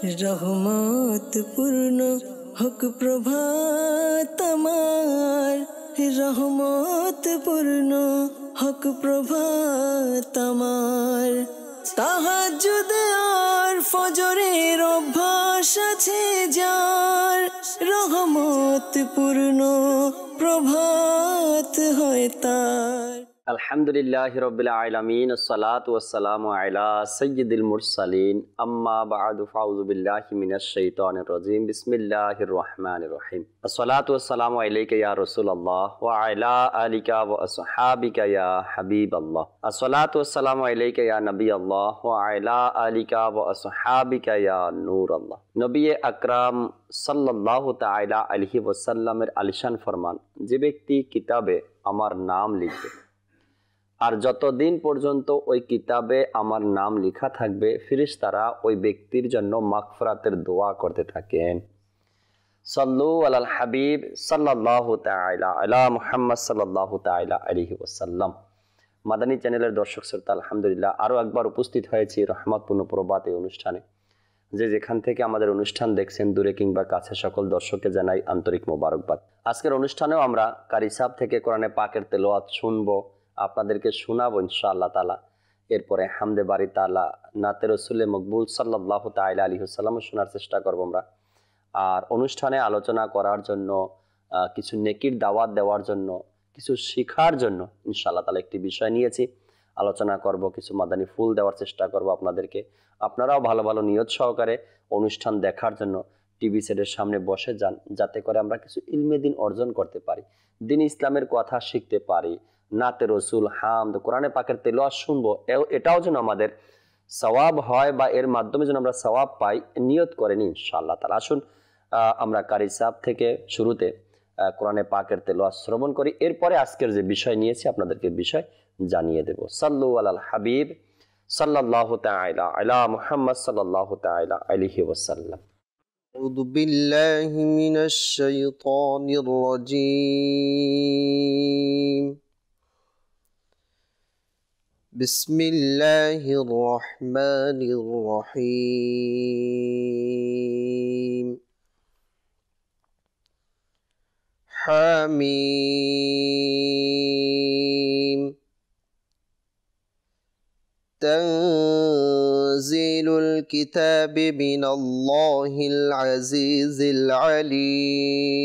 রহমত পূর্ণ হক প্রভাত আমার, রহমত পূর্ণ হক প্রভাত আমার। তাহাজ্জুদ আর ফজরের অভ্যাস আছে যার, রহমত পূর্ণ প্রভাত হয় তার। আলহামদুলিল্লাহি রাব্বিল আলামিন, আসসালাতু ওয়াসসালামু আলা সাইয়্যিদিল মুরসালিন, আম্মা বা'দু, ফাউযু বিল্লাহি মিনাশ শাইতানির রাজীম, বিসমিল্লাহির রহমানির রহিম। আসসালাতু ওয়াসসালামু আলাইকা ইয়া রাসূলুল্লাহ ওয়া আলা আলিকা ওয়া আসহাবিকা ইয়া হাবিবাল্লাহ। আসসালাতু ওয়াসসালামু আলাইকা ইয়া নবিয়াল্লাহ ওয়া আলা আলিকা ওয়া আসহাবিকা ইয়া নূরাল্লাহ। নবী আকরাম সাল্লাল্লাহু তাআলা আলাইহি ওয়াসাল্লামের আলিশান ফরমান, যে ব্যক্তি কিতাবে আমার নাম লিখবে আর যতদিন পর্যন্ত ওই কিতাবে আমার নাম লেখা থাকবে, ফেরেশতারা ওই ব্যক্তির জন্য মাগফিরাতের দোয়া করতে থাকেন। সাল্লু আলাল হাবিব সাল্লাল্লাহু তাআলা আলা মুহাম্মদ সাল্লাল্লাহু তাআলা আলাইহি ওয়াসাল্লাম। মাদানী চ্যানেলের দর্শক শ্রোতা, আলহামদুলিল্লাহ আরও একবার উপস্থিত হয়েছি রহমতপূর্ণ প্রভাত এই অনুষ্ঠানে। যে যেখান থেকে আমাদের অনুষ্ঠান দেখছেন, দূরে কিংবা কাছে, সকল দর্শককে জানাই আন্তরিক মোবারকবাদ। আজকের অনুষ্ঠানেও আমরা কারি সাহেব থেকে কোরআনে পাকের তেলাওয়াত শুনবো, আপনাদেরকে শোনাবো ইনশাআল্লাহ তাআলা। এরপরে হামদে বারি তাআলা, নাতে রসুলে মকবুল সাল্লাল্লাহু তাআলা আলাইহি ওয়াসাল্লাম শোনার চেষ্টা করবো আমরা। আর অনুষ্ঠানে আলোচনা করার জন্য, কিছু নেকির দাওয়াত দেওয়ার জন্য, কিছু শিখার জন্য ইনশাআল্লাহ তাআলা একটি বিষয় নিয়েছি, আলোচনা করব, কিছু মাদানী ফুল দেওয়ার চেষ্টা করব আপনাদেরকে। আপনারাও ভালো ভালো নিয়ত সহকারে অনুষ্ঠান দেখার জন্য টিভি সেটের সামনে বসে যান, যাতে করে আমরা কিছু ইলমে দিন অর্জন করতে পারি, দিন ইসলামের কথা শিখতে পারি, নাতে রসুল, হামদ, কোরআনে পাকের তেলাওয়াত শুনবো, এটাও যেন আমাদের সওয়াব হয় বা এর মাধ্যমে যেন আমরা সওয়াব পাই, নিয়ত করে নিই ইনশাআল্লাহ তাআলা। আসুন আমরা কারি সাহেব থেকে শুরুতে কোরআনে পাকের তেলাওয়াত শ্রবণ করি, এরপরে আজকের যে বিষয় নিয়েছি আপনাদেরকে বিষয় জানিয়ে দেব। সাল্লু আলাল হাবিব সাল্লাল্লাহু তাআলা আলা মুহাম্মদ সাল্লাল্লাহু তাআলা আলাইহি ওয়াসাল্লাম। আউযু বিল্লাহি মিনাশ শাইতানির রাজীম। বিসমিল্লাহির রহমানির রহিম। হামিম। তানজিলুল কিতাবি মিনাল্লাহিল আজিজিল আলীম।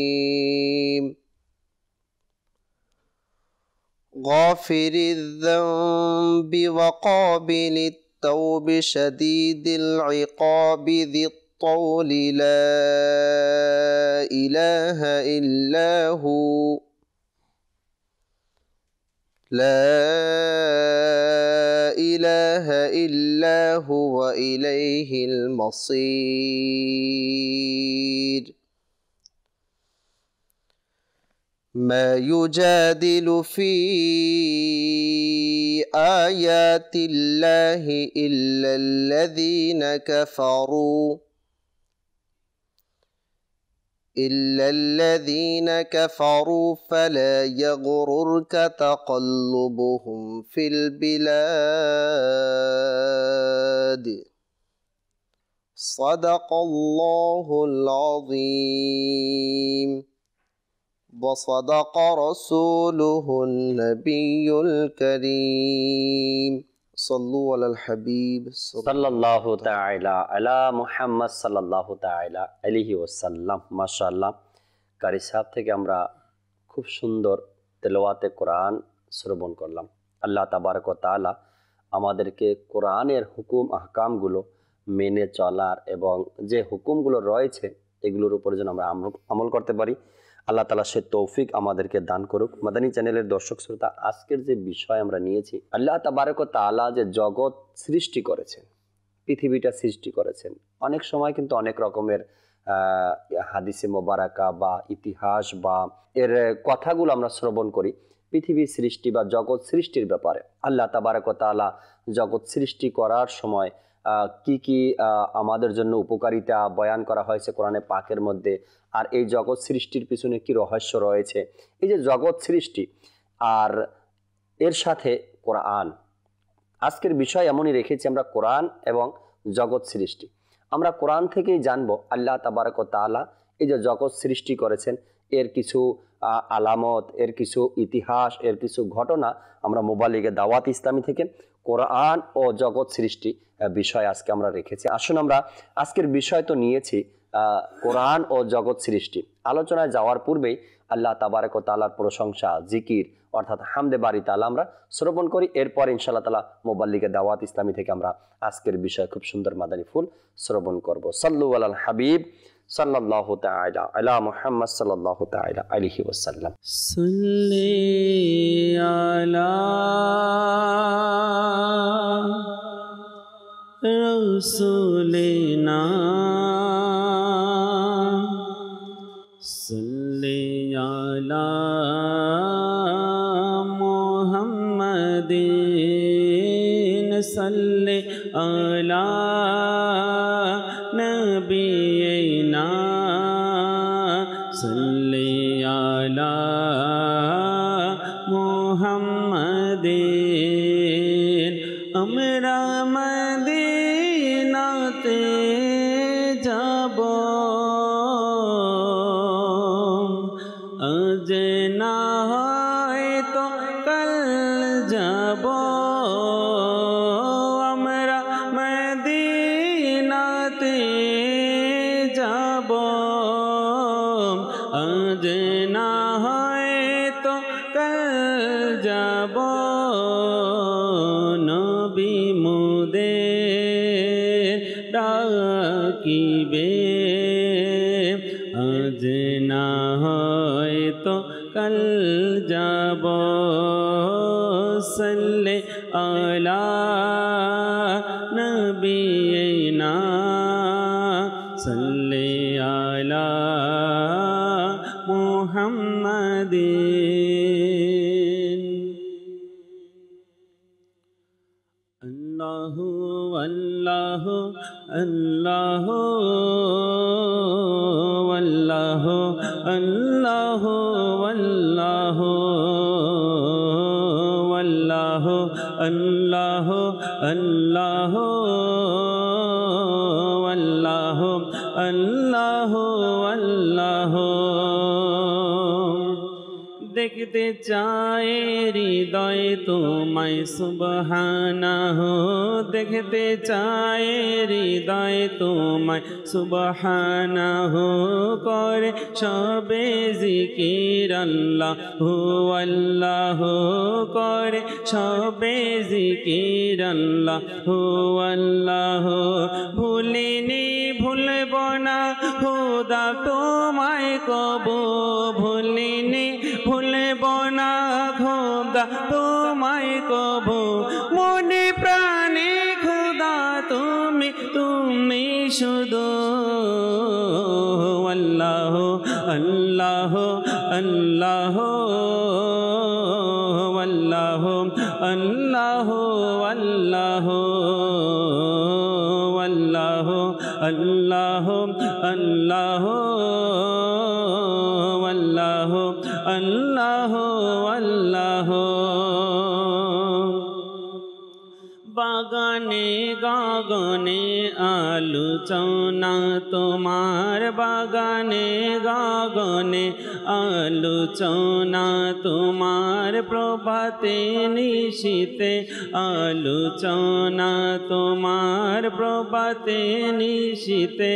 গাফিরিয যামবি ওয়া কাবিলিত তাওবি শাদীদিল ইকাবি যিত তাওলি লা ইলাহা ইল্লাহু ওয়া ইলাইহিল মাসীর। মা ইউজাদিলু ফি আয়াতিল্লাহি ইল্লাল্লাযীনা কাফারু ফালা ইয়াগরুরকা তাকাল্লুবুহুম ফিল বিলাদ। সাদাকাল্লাহুল আযীম ওয়া সাদাকা রাসূলুহুন নাবিয়্যুল কারীম। সাল্লু আলাল হাবিব সাল্লাল্লাহু তাআলা আলা মুহাম্মদ সাল্লাল্লাহু তাআলা আলাইহি ওয়াসাল্লাম। মাশাআল্লাহ, কারি সাহেব থেকে আমরা খুব সুন্দর তেলাওয়াতে কোরআন শ্রবণ করলাম। আল্লাহ তাবারক ওয়া তাআলা আমাদেরকে কোরআনের হুকুম আহকামগুলো মেনে চলার এবং যে হুকুমগুলো রয়েছে এগুলোর উপরে যেন আমরা আমল করতে পারি, আল্লাহ তাআলা সে তৌফিক আমাদেরকে দান করুক। মাদানী চ্যানেলের দর্শক শ্রোতা, আজকের যে বিষয় আমরা নিয়েছি, আল্লাহ তাবারক ওয়া তাআলা যে জগৎ সৃষ্টি করেছেন, পৃথিবীটা সৃষ্টি করেছেন, অনেক সময় কিন্তু অনেক রকমের হাদিসে মোবারকা বা ইতিহাস বা এর কথাগুলো আমরা শ্রবণ করি পৃথিবী সৃষ্টি বা জগৎ সৃষ্টির ব্যাপারে। আল্লাহ তাবারক ওয়া তাআলা জগৎ সৃষ্টি করার সময় কি কি আমাদের জন্য উপকারিতা বয়ান করা হয়েছে কোরআনে পাকের মধ্যে, আর এই জগৎ সৃষ্টির পিছনে কি রহস্য রয়েছে। এই যে জগৎ সৃষ্টি আর এর সাথে কোরআন, আজকের বিষয় এমনই রেখেছি আমরা, কোরআন এবং জগৎ সৃষ্টি। আমরা কোরআন থেকেই জানবো আল্লাহ তাবারক ওয়া তাআলা এই যে জগৎ সৃষ্টি করেছেন এর কিছু আলামত, এর কিছু ইতিহাস, এর কিছু ঘটনা আমরা মোবালিগে দাওয়াত ইসলামী থেকে কোরআন ও জগৎ সৃষ্টি বিষয় আজকে আমরা রেখেছি। আসুন আমরা আজকের বিষয় তো নিয়েছি কোরআন ও জগৎ সৃষ্টি। আলোচনায় যাওয়ার পূর্বেই আল্লাহ তাবারক ওয়া তাআলার প্রশংসা, জিকির অর্থাৎ হামদে বারি তাআলা আমরা শ্রবণ করি। এরপর ইনশাআল্লাহ তাআলা মোবাল্লিগে দাওয়াত ইসলামী থেকে আমরা আজকের বিষয় খুব সুন্দর মাদানী ফুল শ্রবণ করব। সাল্লু আলাল হাবিব সাল্লাল্লাহু তাআলা আলা মুহাম্মদ সাল্লাল্লাহু তাআলা আলাইহি ওয়াসাল্লাম। সাল্লি আলা রাসূলিনা সাল্লি আলা মুহাম্মাদিন সাল্লি আলা নবিয়িনা সাল্লি আলা মুহাম্মাদিন। আমরা মদিনাতে যাব আজ না হয়তো কাল যাব, আমরা মদিনাতে যাব আজ না হয়তো কাল যাব। নবী মোদের ডাকিবে আজ না হয়তো কাল যাব। সাল্লি আলা নবিয়িনা সাল্লি আলা মুহাম্মাদিন। আল্লাহু আল্লাহু আল্লাহু আল্লাহু আল্লাহু আল্লাহু আল্লাহু আল্লাহু আল্লাহু আল্লাহু আল্লাহু আল্লাহু। দেখতে চায় হৃদয় তোমায় সুবহানাহু, দেখতে চায় হৃদয় তোমায় সুবহানাহু। করে সবে জিকির আল্লাহু আল্লাহু, করে সবে জিকির আল্লাহু আল্লাহু। ভুলিনি ভুলব না খোদা তোমায় কবু, ভুলিনি ভুলব না খোদা তোমায় কবু। মনে প্রাণে খোদা তুমি তুমি শুধু। আল্লাহ আল্লাহ আল্লাহ আল্লাহ আল্লাহ আল্লাহ আল্লাহ আল্লাহ আল্লাহ আল্লাহ আল্লাহ আল্লাহ। বাগানে গগনে আলোচনা তোমার, বাগানে গগনে আলোচনা তোমার। প্রভাতে নিশীতে আলোচনা তোমার, প্রভাতে নিশীতে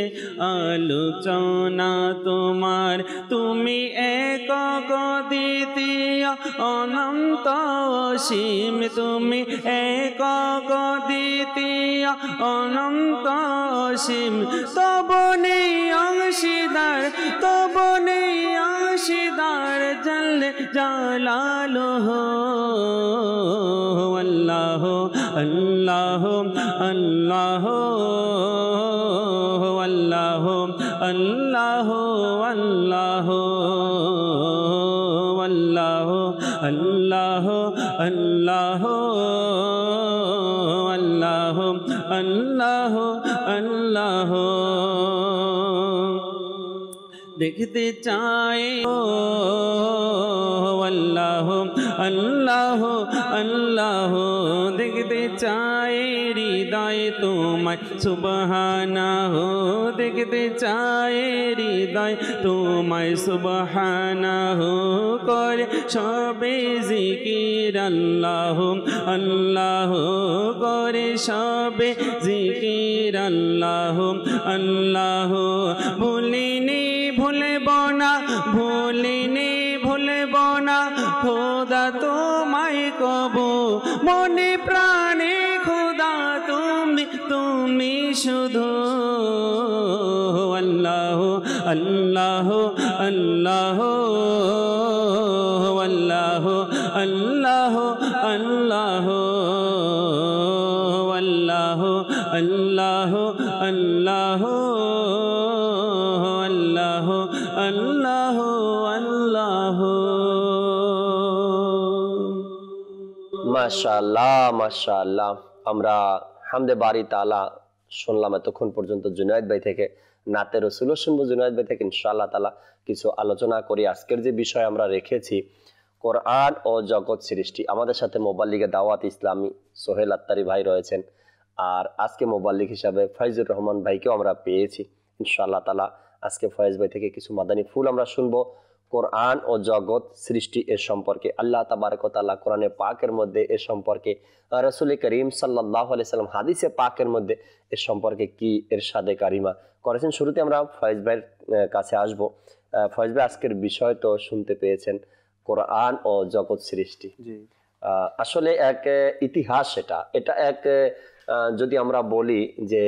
আলোচনা তোমার। তুমি এক দ্বিতীয় অনন্ত অসীম, তুমি এক দ্বিতীয় অনন্ত অসীম। তবু নেই অংশীদার, তবু নেই অংশীদার জল জালালুহু। আল্লাহ আল্লাহ আল্লাহ আল্লাহ আল্লাহ আল্লাহ আল্লাহ আল্লাহ আল্লাহ আল্লাহ আল্লাহ আল্লাহ। দেখতে চাই আল্লাহ আল্লাহ আল্লাহ, দেখতে চাই হৃদয় তোমায় সুবহানাহু দেখতে চায় হৃদয় তোমায় সুবহানাহু করে সবে জিকির আল্লাহ আল্লাহ করে সবে জিকির আল্লাহ আল্লাহ ভুলিনি ভুলব না ভুলিনি ভুলব না খোদা তোমায় কবু মনে প্রাণে খোদা তুমি তুমি শুধু আল্লাহ আল্লাহ আল্লাহ আল্লাহ আল্লাহ আল্লাহ আল্লাহ আল্লাহ আল্লাহ আল্লাহ আল্লাহ আল্লাহ। মাশাআল্লাহ মাশাআল্লাহ। আমরা হামদে বারি তাআলা শুনলাম এতক্ষণ পর্যন্ত জুনায়েদ ভাই থেকে, নাতে রসুলও শুনবো জুনায়েদ ভাই থেকে ইনশাআল্লাহ তাআলা। কিছু আলোচনা করি। আজকের যে বিষয় আমরা রেখেছি কোরআন ও জগৎ সৃষ্টি। আমাদের সাথে মোবাল্লিগে দাওয়াত ইসলামী সোহেল আত্তারি ভাই রয়েছেন, আর আজকে মোবাল্লিগ হিসাবে ফয়জুর রহমান ভাইকেও আমরা পেয়েছি ইনশাআল্লাহ তাআলা। আজকে ফয়েজ ভাই থেকে কিছু মাদানী ফুল আমরা শুনবো কোরআন ও জগৎ সৃষ্টি এর সম্পর্কে। আল্লাহ তাবারক ওয়া তাআলা কোরআনে পাকের মধ্যে এর সম্পর্কে, রাসূল করিম সাল্লাল্লাহু আলাইহি সাল্লাম হাদিসে পাকের মধ্যে এর সম্পর্কে কি ইরশাদে কারিমা করেছেন। শুরুতে আমরা ফয়েজ ভাইয়ের কাছে আসব। ফয়েজ ভাই, আজকের বিষয় তো শুনতে পেয়েছেন কোরআন ও জগৎ সৃষ্টি। আসলে এক ইতিহাস, এটা এক যদি আমরা বলি যে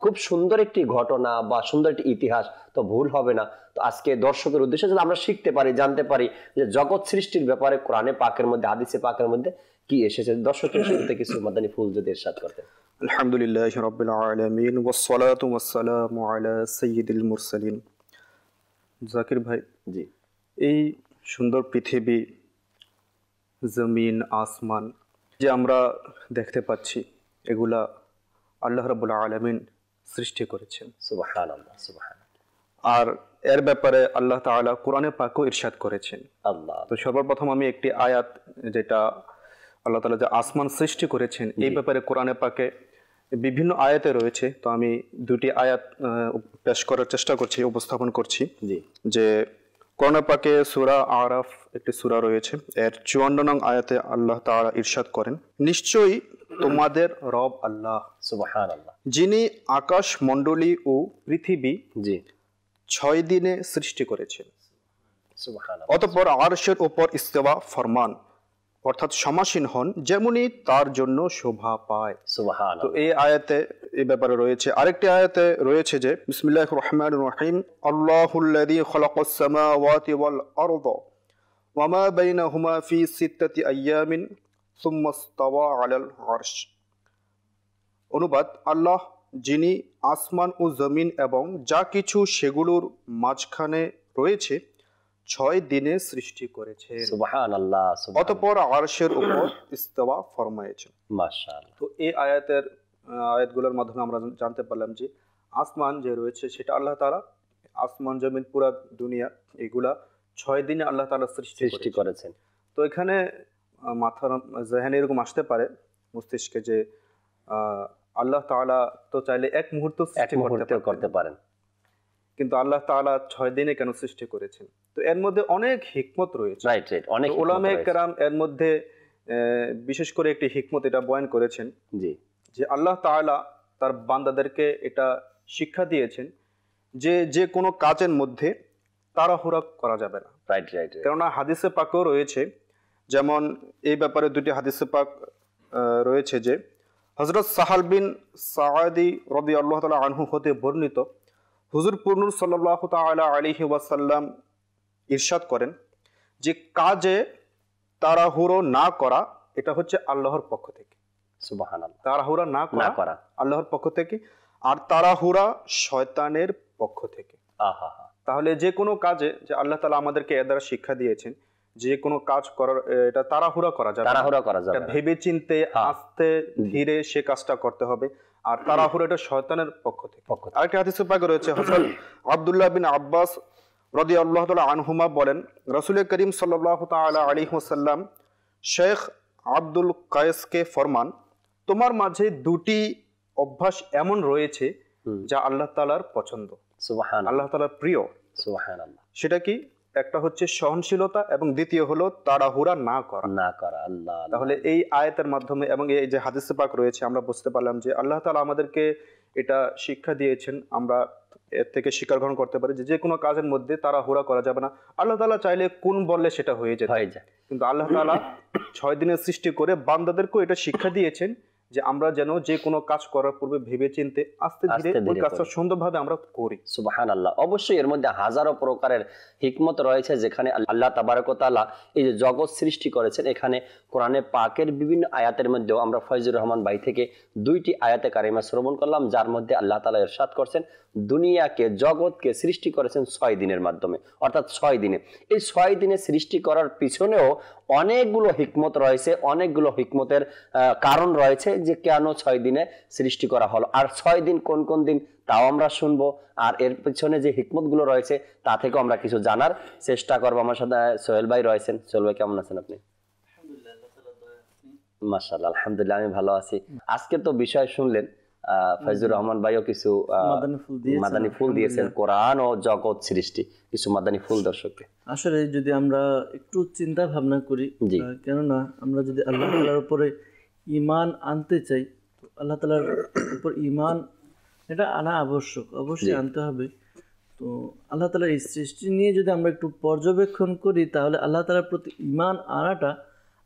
খুব সুন্দর একটি ঘটনা বা সুন্দর একটি ইতিহাস, তো ভুল হবে না। তো আজকে দর্শকের উদ্দেশ্যে যদি আমরা শিখতে পারি, জানতে পারি যে জগৎ সৃষ্টির ব্যাপারে কোরআনে পাকের মধ্যে হাদিসে পাকের মধ্যে কি এসেছে, দর্শকের শুরুতে কিছু মাদানী ফুল যদি ইরশাদ করতেন। আলহামদুলিল্লাহি রাব্বিল আলামিন ওয়াসসালাতু ওয়াসসালামু আলা সাইয়্যিদিল মুরসালিন। জাকির ভাই, জি, এই সুন্দর পৃথিবী, জমিন, আসমান যে আমরা দেখতে পাচ্ছি, এগুলা আল্লাহ রাব্বুল আলামিন সৃষ্টি করেছেন। সুবহানাল্লাহ সুবহানাল্লাহ। আর এর ব্যাপারে আল্লাহ তাআলা কোরআনে পাকও ইরশাদ করেছেন। আল্লাহ। তো সর্বপ্রথম আমি একটি আয়াত, যেটা আল্লাহ তাআলা যে আসমান সৃষ্টি করেছেন এই ব্যাপারে কোরআনে পাকে বিভিন্ন আয়াতে রয়েছে, তো আমি দুটি আয়াত পেশ করার চেষ্টা করছি, উপস্থাপন করছি। জি, যে কোরআনে পাকে সূরা আরাফ একটি সূরা রয়েছে, এর 54 নং আয়াতে আল্লাহ তাআলা ইরশাদ করেন, নিশ্চয়ই তোমাদের রব আল্লাহ, সুবহানাল্লাহ, যিনি আকাশ মণ্ডলী ও পৃথিবী জি 6 দিনে সৃষ্টি করেছেন, সুবহানাল্লাহ, অতঃপর আরশের উপর ইস্তেওয়া ফরমান, অর্থাৎ সমাসীন হন, যেমনি তার জন্য শোভা পায়। তো সুবহানাল্লাহ। এই আয়াতে এই ব্যাপারে রয়েছে। আরেকটি আয়াতে রয়েছে যে বিসমিল্লাহির রহমানির রহিম, আল্লাহুল্লাযী খালাকাস সামাওয়াতি ওয়াল আরদা ওয়া মা বাইনাহুমা ফি সিত্তাতি আইয়ামিন সুম্মা ইসতাওয়া আলাল আরশ। অনুবাদ, আল্লাহ যিনি আসমান ও জমিন এবং যা কিছু সেগুলোর মাঝখানে রয়েছে 6 দিনে সৃষ্টি করেছেন, সুবহানাল্লাহ সুবহানাল্লাহ। অতঃপর আরশের উপর ইস্তেওয়া ফরমায়েছেন। মাশাআল্লাহ। তো এই আয়াতগুলোর মাধ্যমে আমরা জানতে পারলাম যে আসমান যে রয়েছে সেটা আল্লাহ তাআলা, আসমান জমিন পুরা দুনিয়া, এগুলা 6 দিনে আল্লাহ তাআলা সৃষ্টি করেছেন। তো এখানে মাথার জেহেনে এরকম আসতে পারে মস্তিষ্কে যে আল্লাহ তাআলা তো চাইলে এক মুহূর্ত সৃষ্টি করতে পারেন, কিন্তু আল্লাহ তাআলা 6 দিনে কেন সৃষ্টি করেছেন? তো এর মধ্যে অনেক হিকমত রয়েছে। রাইট রাইট, অনেক উলামায়ে কেরাম এর মধ্যে বিশেষ করে একটি হিকমত এটা বয়ান করেছেন, জি, যে আল্লাহ তাআলা তার বান্দাদেরকে এটা শিক্ষা দিয়েছেন যে যে কোনো কাজের মধ্যে তাড়াহুড়া করা যাবে না। Right right. কেননা হাদিসে পাকেও রয়েছে, যেমন এই ব্যাপারে দুটি হাদিসে পাক রয়েছে যে হযরত সাহাল বিন সাআদি রাদিয়াল্লাহু তাআলা আনহু হতে বর্ণিত, হুজুর পুরনুর সাল্লাল্লাহু তাআলা আলাইহি ওয়াসাল্লাম ইরশাদ করেন যে কাজে তাড়াহুড়ো না করা এটা হচ্ছে আল্লাহর পক্ষ থেকে। সুবহানাল্লাহ। তাড়াহুড়া না করা আল্লাহর পক্ষ থেকে, আর তাড়াহুড়া শয়তানের পক্ষ থেকে। আহা। তাহলে যে কোনো কাজে যে আল্লাহ তাআলা আমাদেরকে এর দ্বারা শিক্ষা দিয়েছেন যে কোনো কাজ করার, এটা তাড়াহুড়া করা যাবে না, ভেবে চিন্তে আস্তে ধীরে সে কাজটা করতে হবে। আর তাড়াহুড়া এটা শয়তানের পক্ষ থেকে। আরেকটা হাদিসে পাকে রয়েছে, হযরত আব্দুল্লাহ বিন আব্বাস রাদিয়াল্লাহু তাআলা আনহুমা বলেন, রাসূল করিম সাল্লাল্লাহু তাআলা আলাইহি ওয়াসাল্লাম শেখ আব্দুল কায়েসকে ফরমান, তোমার মাঝে দুটি অভ্যাস এমন রয়েছে যা আল্লাহ তাআলার পছন্দ, সুবহানাল্লাহ, আল্লাহ তাআলার প্রিয়। সুবহানাল্লাহ। সেটা কি? একটা হচ্ছে সহনশীলতা এবং দ্বিতীয় হলো তাড়াহুড়া না করা। আল্লাহ। তাহলে এই আয়াতের মাধ্যমে এবং এই যে হাদিসে পাক রয়েছে আমরা বুঝতে পারলাম যে আল্লাহ তাআলা আমাদেরকে এটা শিক্ষা দিয়েছেন, আমরা এর থেকে শিক্ষা গ্রহণ করতে পারি যে কোনো কাজের মধ্যে তাড়াহুড়া করা যাবে না। আল্লাহ তাআলা চাইলে কোন বললে সেটা হয়ে যায়, কিন্তু আল্লাহ তাআলা 6 দিনের সৃষ্টি করে বান্দাদেরকেও এটা শিক্ষা দিয়েছেন যে আমরা যেন যে কোনো কাজ করার পূর্বে ভেবে চিন্তে আস্তে ধীরে ওই কাজটা সুন্দরভাবে আমরা করি। সুবহানাল্লাহ। অবশ্যই এর মধ্যে হাজারো প্রকারের হিকমত রয়েছে, যেখানে আল্লাহ তাবারক ওয়া তাআলা এই যে জগৎ সৃষ্টি করেছেন, এখানে কোরআনে পাকের বিভিন্ন আয়াতের মধ্যেও আমরা ফয়জুর রহমান ভাই থেকে 2টি আয়াতে কারিমা শ্রবণ করলাম, যার মধ্যে আল্লাহ তাআলা ইরশাদ করছেন দুনিয়াকে, জগৎকে সৃষ্টি করেছেন 6 দিনের মাধ্যমে, অর্থাৎ 6 দিনে। এই 6 দিনে সৃষ্টি করার পিছনেও অনেকগুলো হিকমত রয়েছে, অনেকগুলো হিকমতের কারণ রয়েছে যে কেন 6 দিনে সৃষ্টি করা হলো, আর 6 দিন কোন কোন দিন তাও আমরা শুনবো, আর এর পিছনে যে হিকমতগুলো রয়েছে তা থেকেও আমরা কিছু জানার চেষ্টা করবো। আমার সাথে সোহেল ভাই রয়েছেন। সোহেল ভাই কেমন আছেন আপনি? মাশাআল্লাহ, আলহামদুলিল্লাহ, আমি ভালো আছি। আজকে তো বিষয় শুনলেন, ফয়জুর রহমান ভাইও কিছু মাদানী ফুল দিয়েছেন, কোরআন ও জগৎ সৃষ্টি, কিছু মাদানী ফুল দর্শককে। আসলে যদি আমরা একটু চিন্তা ভাবনা করি, কেননা আমরা যদি আল্লাহ তাআলার উপরে ঈমান আনতে চাই, তো আল্লাহ তাআলার উপর ঈমান এটা আনা আবশ্যক, অবশ্যই আনতে হবে। তো আল্লাহ তাআলার এই সৃষ্টি নিয়ে যদি আমরা একটু পর্যবেক্ষণ করি, তাহলে আল্লাহ তাআলার প্রতি ঈমান আনাটা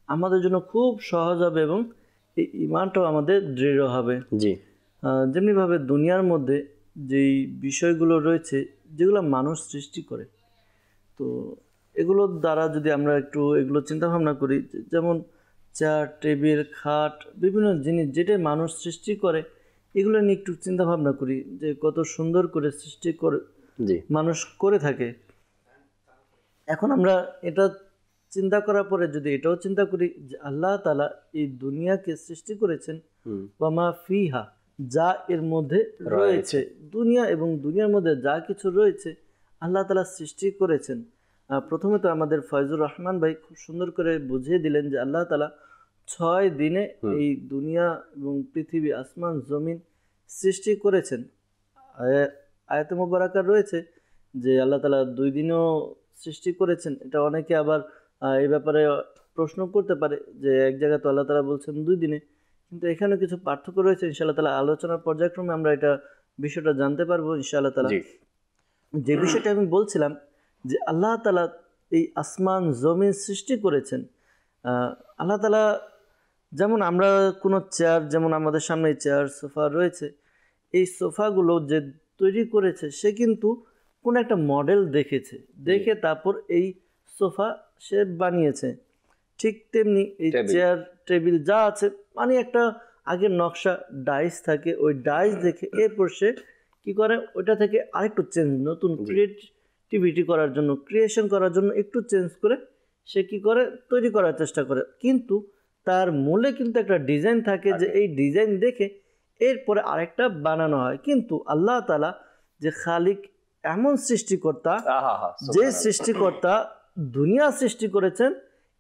আমাদের জন্য খুব সহজ হবে এবং এই ঈমানটাও আমাদের দৃঢ় হবে। যেমনিভাবে দুনিয়ার মধ্যে যেই বিষয়গুলো রয়েছে যেগুলো মানুষ সৃষ্টি করে, তো এগুলোর দ্বারা যদি আমরা একটু এগুলো চিন্তা ভাবনা করি, যেমন চেয়ার, টেবিল, খাট, বিভিন্ন জিনিস যেটাই মানুষ সৃষ্টি করে, এগুলো নিয়ে একটু চিন্তা ভাবনা করি যে কত সুন্দর করে সৃষ্টি করে মানুষ করে থাকে। এখন আমরা এটা চিন্তা করার পরে যদি এটাও চিন্তা করি যে আল্লাহ তাআলা এই দুনিয়াকে সৃষ্টি করেছেন ওয়ামা ফিহা, যা এর মধ্যে রয়েছে, দুনিয়া এবং দুনিয়ার মধ্যে যা কিছু রয়েছে আল্লাহ তাআলা সৃষ্টি করেছেন। প্রথমে তো আমাদের ফয়জুর রহমান ভাই খুব সুন্দর করে বুঝিয়ে দিলেন যে আল্লাহ তাআলা 6 দিনে এই দুনিয়া এবং পৃথিবী, আসমান, জমিন সৃষ্টি করেছেন। আয়াতে মুবারাকা রয়েছে যে আল্লাহ তাআলা 2 দিনেও সৃষ্টি করেছেন। এটা অনেকে আবার এই ব্যাপারে প্রশ্ন করতে পারে যে এক জায়গায় তো আল্লাহ তাআলা বলছেন 2 দিনে, কিন্তু এখানে কিছু পার্থক্য রয়েছে। ইনশাআল্লাহ তাআলা আলোচনার পর্যায়ক্রমে আমরা এটা বিষয়টা জানতে পারবো ইনশাআল্লাহ তাআলা। যে বিষয়টা আমি বলছিলাম যে আল্লাহ তাআলা এই আসমান জমিন সৃষ্টি করেছেন। আল্লাহ তাআলা যেমন আমরা কোনো চেয়ার, যেমন আমাদের সামনে চেয়ার, সোফা রয়েছে, এই সোফাগুলো যে তৈরি করেছে সে কিন্তু কোনো একটা মডেল দেখেছে, দেখে তারপর এই সোফা সে বানিয়েছে। ঠিক তেমনি এই চেয়ার, টেবিল যা আছে, মানে একটা আগের নকশা ডাইস থাকে, ওই ডাইস দেখে এরপর সে কী করে ওইটা থেকে আরেকটু চেঞ্জ, নতুন ক্রিয়েটিভিটি করার জন্য, ক্রিয়েশন করার জন্য একটু চেঞ্জ করে সে কী করে তৈরি করার চেষ্টা করে। কিন্তু তার মূলে কিন্তু একটা ডিজাইন থাকে যে এই ডিজাইন দেখে এরপরে আরেকটা বানানো হয়। কিন্তু আল্লাহ তাআলা যে খালিক, এমন সৃষ্টিকর্তা, যে সৃষ্টিকর্তা দুনিয়া সৃষ্টি করেছেন,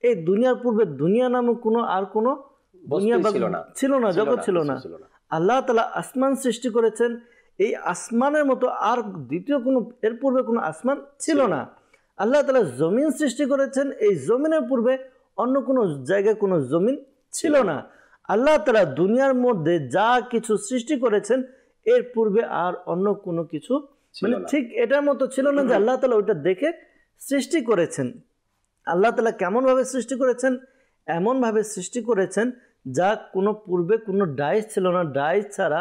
এই দুনিয়ার পূর্বে দুনিয়া নামক কোনো দুনিয়া ছিল না, জগৎ ছিল না। আল্লাহ তাআলা আসমান সৃষ্টি করেছেন, এই আসমানের মতো আর দ্বিতীয় কোনো, এর পূর্বে কোনো আসমান ছিল না। আল্লাহ তাআলা জমিন সৃষ্টি করেছেন, এই জমিনের পূর্বে অন্য কোনো জায়গায় কোনো জমিন ছিল না। আল্লাহ তাআলা দুনিয়ার মধ্যে যা কিছু সৃষ্টি করেছেন এর পূর্বে আর অন্য কোনো কিছু মানে ঠিক এটার মতো ছিল না যে আল্লাহ তাআলা ওইটা দেখে সৃষ্টি করেছেন। আল্লাহ তাআলা কেমনভাবে সৃষ্টি করেছেন? এমনভাবে সৃষ্টি করেছেন যা কোনো পূর্বে কোনো ডাইস ছিল না। ডাইস ছাড়া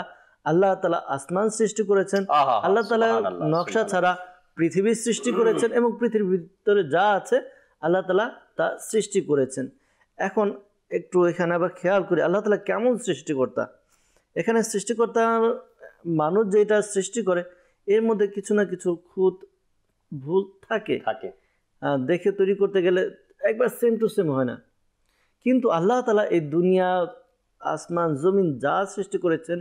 আল্লাহ তাআলা আসমান সৃষ্টি করেছেন, আল্লাহ তাআলা নকশা ছাড়া পৃথিবীর সৃষ্টি করেছেন, এবং পৃথিবীর ভিতরে যা আছে আল্লাহ তাআলা তা সৃষ্টি করেছেন। এখন একটু এখানে আবার খেয়াল করি আল্লাহ তাআলা কেমন সৃষ্টিকর্তা। এখানে সৃষ্টিকর্তা মানুষ যেটা সৃষ্টি করে এর মধ্যে কিছু না কিছু খুঁত ভুল থাকে, দেখে তৈরি করতে গেলে একবার সেম টু সেম হয় না। কিন্তু আল্লাহ তাআলা এই দুনিয়া, আসমান, জমিন যা সৃষ্টি করেছেন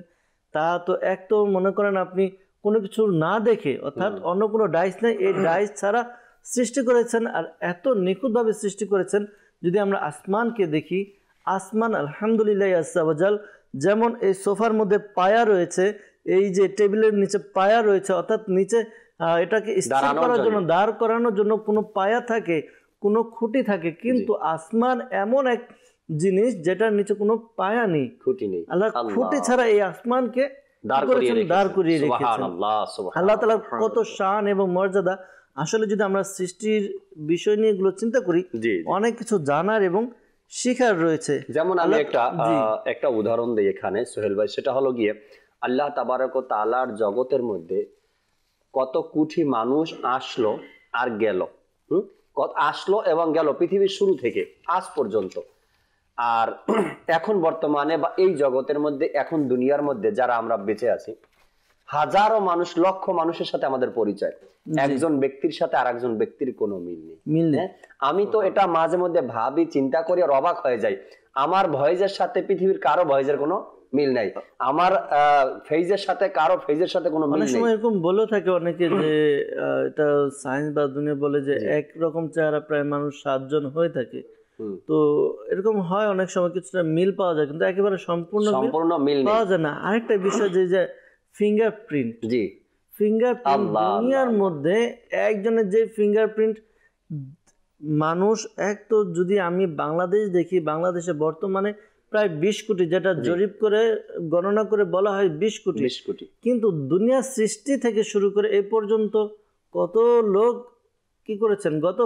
তা তো এক তো মনে করেন আপনি কোনো কিছু না দেখে, অর্থাৎ অন্য কোনো ডাইস নেই, এই ডাইস ছাড়া সৃষ্টি করেছেন। আর এত নিখুঁতভাবে সৃষ্টি করেছেন, যদি আমরা আসমানকে দেখি, আসমান আলহামদুলিল্লাহ আজ্জা ওয়া জাল যেমন এই সোফার মধ্যে পায়া রয়েছে, এই যে টেবিলের নিচে পায়া রয়েছে, অর্থাৎ নিচে এটাকে স্থির করার জন্য, দাঁড় করানোর জন্য কোনো পায়া থাকে, কোনো খুঁটি থাকে, কিন্তু আসমান এমন এক জিনিস যেটার নিচে কোনো পায়া নেই, খুঁটি নেই। আল্লাহ খুঁটি ছাড়া এই আসমানকে দাঁড় করিয়ে রেখেছেন। আল্লাহ তাআলার কত শান এবং মর্যাদা! আসলে যদি আমরা সৃষ্টির বিষয় নিয়ে এগুলো চিন্তা করি, অনেক কিছু জানার এবং শিখার রয়েছে। যেমন আমি একটা উদাহরণ দিই এখানে সোহেল ভাই, সেটা হলো গিয়ে আল্লাহ তাবারক ও তাআলার জগতের মধ্যে কত কোটি মানুষ আসলো আর গেল, আসলো এবং গেল পৃথিবীর শুরু থেকে আজ পর্যন্ত। আর এখন বর্তমানে বা এই জগতের মধ্যে, এখন দুনিয়ার মধ্যে যারা আমরা বেঁচে আছি, হাজারো মানুষ, লক্ষ মানুষের সাথে আমাদের পরিচয়, একজন ব্যক্তির সাথে আর একজন ব্যক্তির কোনো মিল নেই। আমি তো এটা মাঝে মধ্যে ভাবি, চিন্তা করি আর অবাক হয়ে যাই। আমার ভয়েজের সাথে পৃথিবীর কারো ভয়েজের কোনো মিল নাই, আমার ফেজের সাথে কারো ফেজের সাথে কোনো মিল নেই। অনেক সময় এরকম বলে থাকে অনেকে যে এটা সায়েন্স বা দুনিয়া বলে যে একরকম চেহারা প্রায় মানুষ 7 জন হয়ে থাকে। তো এরকম হয় অনেক সময়, কিছুটা মিল পাওয়া যায়, কিন্তু একেবারে সম্পূর্ণ মিল পাওয়া যায় না। আরেকটা বিষয় যে ফিঙ্গারপ্রিন্ট, ফিঙ্গারপ্রিন্ট দুনিয়ার মধ্যে একজনের যে ফিঙ্গারপ্রিন্ট, মানুষ এক তো যদি আমি বাংলাদেশ দেখি, বাংলাদেশে বর্তমানে প্রায় 20 কোটি, যেটা জরিপ করে গণনা করে বলা হয় 20 কোটি, কিন্তু দুনিয়ার সৃষ্টি থেকে শুরু করে এ পর্যন্ত কত লোক কি করেছেন, গত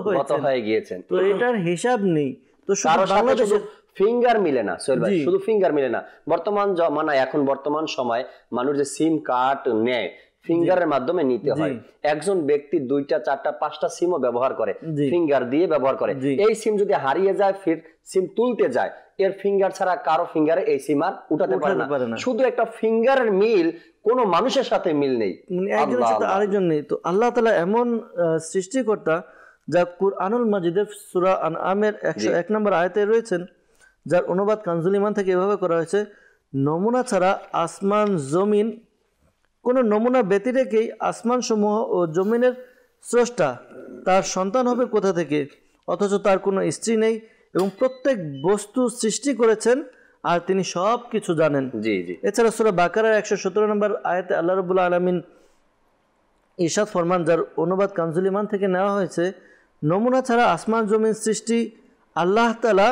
হয়ে গিয়েছেন। তো এটার হিসাব নেই। তো বাংলাদেশে ফিঙ্গার মিলে না সোহেল ভাই, শুধু ফিঙ্গার মিলে না। বর্তমান জমানায়, এখন বর্তমান সময় মানুষ যে সিম কার্ড নেয়, ফিঙ্গারের মাধ্যমে নিতে হয়। একজন ব্যক্তি 2টা 4টা 5টা সিমও ব্যবহার করে, ফিঙ্গার দিয়ে ব্যবহার করে। এই সিম যদি হারিয়ে যায়, ফির সিম তুলতে যায়, এর ফিঙ্গার ছাড়া কারো ফিঙ্গারে এই সিম আর উঠাতে পারে না। শুধু একটা ফিঙ্গারের মিল, কোন মানুষের সাথে মিল নেই, একজনের সাথে আরেকজন নেই। তো আল্লাহ তাআলা এমন সৃষ্টিকর্তা, যা কুরআনুল মাজিদের সূরা আনআমের 101 নম্বর আয়াতে রয়েছেন, যার অনুবাদ কানজুল ঈমান থেকে এভাবে করা হয়েছে: নমুনা ছাড়া আসমান জমিন, কোনো নমুনা ব্যতি রেখেই আসমান সমূহ ও জমিনের স্রষ্টা, তার সন্তান হবে কোথা থেকে, অথচ তার কোনো স্ত্রী নেই, এবং প্রত্যেক বস্তু সৃষ্টি করেছেন আর তিনি সব কিছু জানেন। এছাড়া সূরা বাকারার 117 নম্বর আয়াতে আল্লাহ রাব্বুল আলামিন ইরশাদ ফরমান, যার অনুবাদ কানজুল ঈমান থেকে নেওয়া হয়েছে: নমুনা ছাড়া আসমান জমিন সৃষ্টি, আল্লাহ তাআলা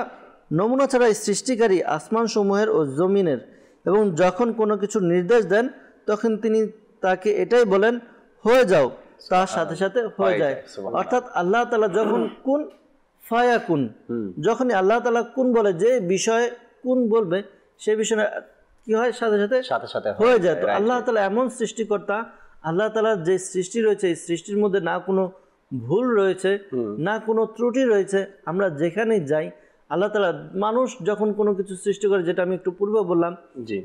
নমুনা ছাড়া সৃষ্টিকারী আসমান সমূহের ও জমিনের, এবং যখন কোনো কিছু নির্দেশ দেন তখন তিনি তাকে এটাই বলেন, হয়ে যাও, তার সাথে সাথে হয়ে যায়। অর্থাৎ আল্লাহ তাআলা যখন কুন ফায়াকুন, যখনই আল্লাহ তাআলা কুন বলে, যে বিষয়ে কুন বলবে সেই বিষয়ে কি হয়, সাথে সাথে হয়ে যায়। তো আল্লাহ তাআলা এমন সৃষ্টিকর্তা, আল্লাহ তাআলার যে সৃষ্টি রয়েছে, এই সৃষ্টির মধ্যে না কোনো ভুল রয়েছে, না কোনো ত্রুটি রয়েছে। আমরা যেখানেই যাই, আল্লাহ তাআলা, মানুষ যখন কোনো কিছু সৃষ্টি করে, যেটা আমি একটু পূর্বে বললাম,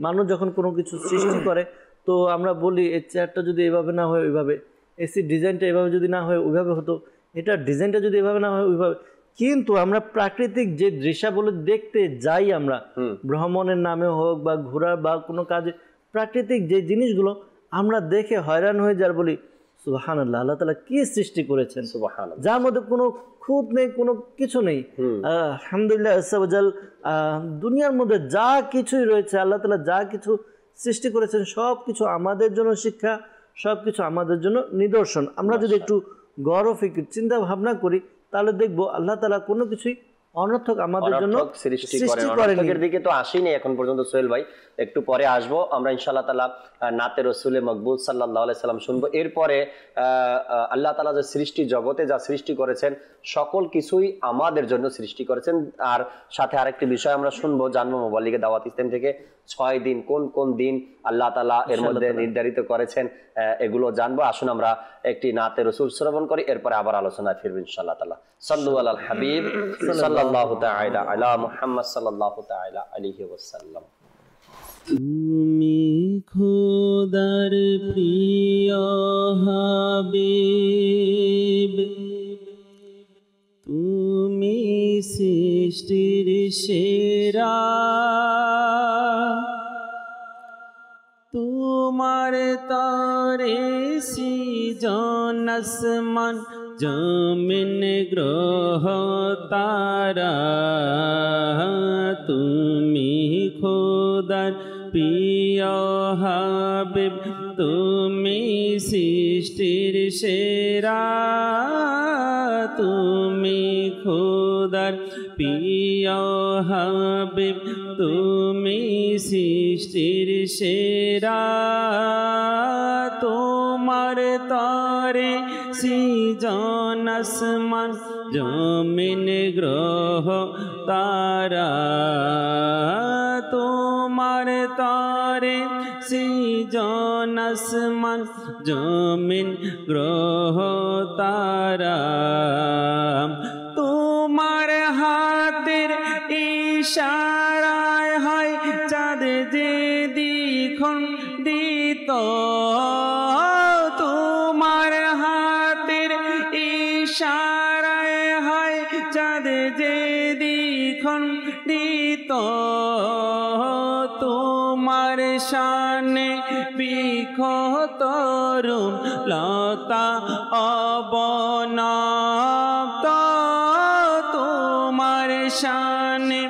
মানুষ যখন কোনো কিছু সৃষ্টি করে, তো আমরা বলি এই চেয়ারটা যদি এভাবে না হয় ওইভাবে, এসি ডিজাইনটা এভাবে যদি না হয় ওইভাবে হতো, এটা ডিজাইনটা যদি এভাবে না হয় ওইভাবে। কিন্তু আমরা প্রাকৃতিক যে দৃশ্যাবলী দেখতে যাই, আমরা ভ্রমণের নামে হোক বা ঘোরার বা কোনো কাজে, প্রাকৃতিক যে জিনিসগুলো আমরা দেখে হয়রান হয়ে যার, বলি সুবহানাল্লাহ, আল্লাহ তাআলা কি সৃষ্টি করেছেন, যার মধ্যে কোনো খুঁত নেই, কোনো কিছু নেই। আলহামদুলিল্লাহ আযজাওয়াজাল, দুনিয়ার মধ্যে যা কিছুই রয়েছে, আল্লাহ তাআলা যা কিছু সৃষ্টি করেছেন সব কিছু আমাদের জন্য শিক্ষা, সব কিছু আমাদের জন্য নিদর্শন। আমরা যদি একটু গৌর ফিকির চিন্তা ভাবনা করি, তাহলে দেখবো আল্লাহ তাআলা কোনো কিছুই অনর্থক আমাদের জন্য সৃষ্টি করেন। অনর্থকের দিকে তো আসিনি এখন পর্যন্ত সোহেল ভাই, একটু পরে আসবো আমরা ইনশাআল্লাহ তাআলা। নাতে রাসূলে মকবুল সাল্লাল্লাহু আলাইহি সাল্লাম শুনবো। এরপরে আল্লাহ তাআলা যে সৃষ্টি জগতে যা সৃষ্টি করেছেন, সকল কিছুই আমাদের জন্য সৃষ্টি করেছেন। আর সাথে আরেকটি বিষয় আমরা শুনবো, জানবো মুবাল্লিগে দাওয়াত ইসলাম থেকে 6 দিন কোন কোন দিন আল্লাহ তাআলা এর মধ্যে নির্ধারিত করেছেন, এগুলো জানবো। আসুন আমরা একটি নাতে রাসূল শ্রবণ করি, এরপরে আবার আলোচনায় ফিরবো ইনশাআল্লাহ তাআলা। সাল্লু আলাল হাবিব সাল্লাল্লাহু তাআলা আলা মুহাম্মদ সাল্লাল্লাহু তাআলা আলাইহি ওয়াসাল্লাম। তুমি খোদার প্রিয় হাবিব, তুমি সৃষ্টির সেরা, তোমার তারে সৃজন আসমান জমিন গ্রহ তারা, তুমি খোদার প্রিয় হাবিব তুমি সৃষ্টির সেরা, তুমি খোদার প্রিয় হাবিব তুমি সৃষ্টির সেরা, তোমার তরে সৃজন আসমান জমিন গ্রহ তারা, তোমার তরে সৃজন আসমান জমিন গ্রহ তারা, তোমার হাতের ইশারায় হয় চাঁদ যে দ্বিখণ্ডিত, তোমার হাতের ইশারায় হয় চাঁদ যে দ্বিখণ্ডিত, তোমার শানে বিক্ষত রূপ লতা অবনত, তোমার শানে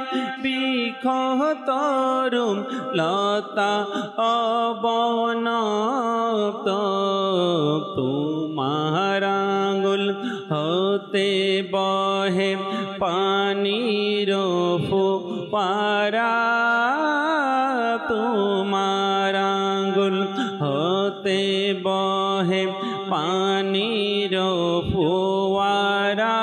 বিক্ষত রূপ লতা অবনত, তোমার আঙ্গুল হতে বহে পানির ফোয়ারা, তোমার আঙ্গুল হতে বহে পানির ফোয়ারা,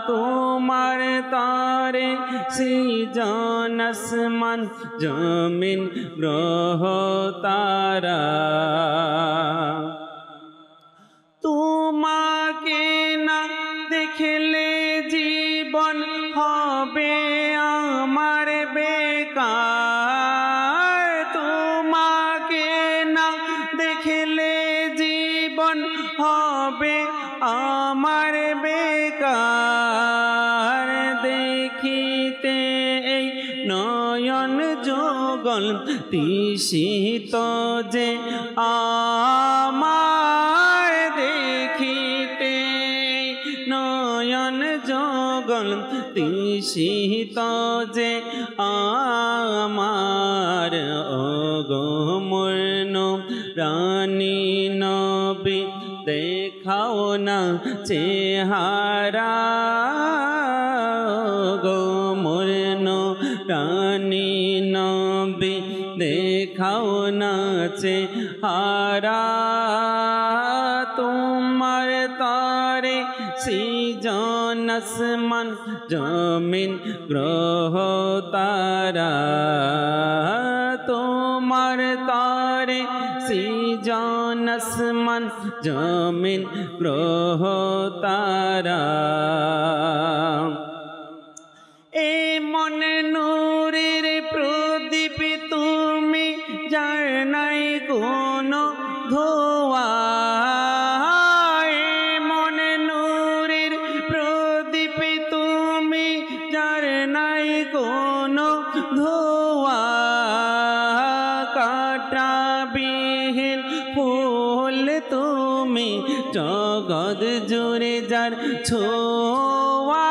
তোমার তারে সৃজন আসমান জমিন গ্রহ তারা, তোমাকে না দেখলে জীবন হবে আমার বেকার, তোমাকে না দেখলে জীবন হবে আমার বেকার, দেখিতে এই নয়ন যুগল তৃষিত যে আমার, দেখিতে নয়ন যুগল তৃষিত যে আমার, অগমর্ণ রানী নবী দেখাও না চেহারা, অগমর্ণ রানী নবী দেখাও না চেহারা, তোমার তারে সৃজন আসমান জমিন গ্রহ তারা, তোমার তারে সৃজন আসমান জমিন গ্রহ তারা, এ মনে নূরের প্রদীপ তুমি যার নাই কোনো ধোয়া, এ মনে নূরের প্রদীপ তুমি যার নাই কোনো ধোয়া, কাঁটাবিহীন ফুল তুমি জগৎ জুড়ে যার ছোঁয়া,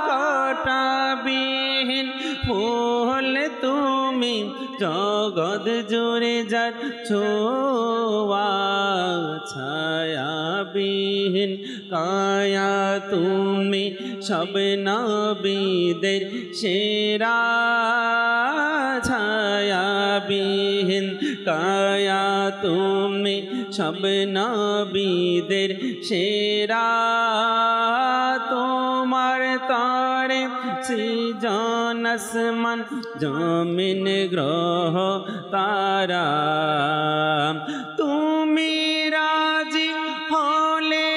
কাঁটাবিহীন ফুল তুমি জগৎ জুড়ে যার ছোঁয়া, ছায়াবিহীন কায়া তুমি সব নবীদের সেরা, ছায়াবিহীন কায়া তুমি সব নবীদের সেরা, তোমার তারে সৃজন আসমান জমিন গ্রহ তারা, তুমি রাজি হলে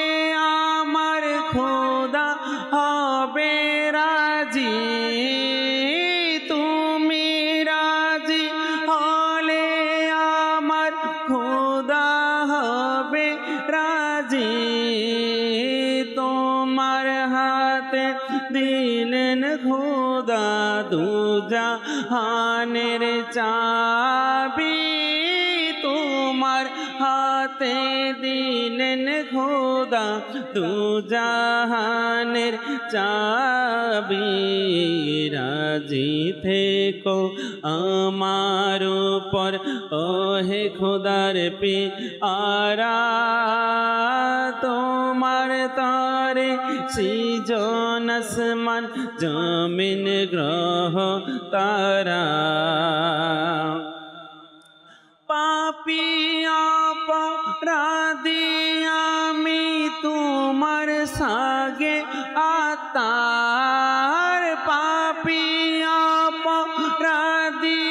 আমার খোদা হবে রাজি, তুমি রাজি হলে আমার খোদা হবে রাজি, তোমার হাতে দিলেন খোদা দুজাহানের চাবি, তোমার হাত রাতে দিলেন খোদা দু জাহানের চাবি রাজি থেকো আমার উপর ওহে খোদার পেয়ারা তোমার তারে সৃজন আসমান জমিন গ্রহ তারা পাপিয়া অপরাধী আমি তোমার সাগে আতার পাপিয়া অপরাধী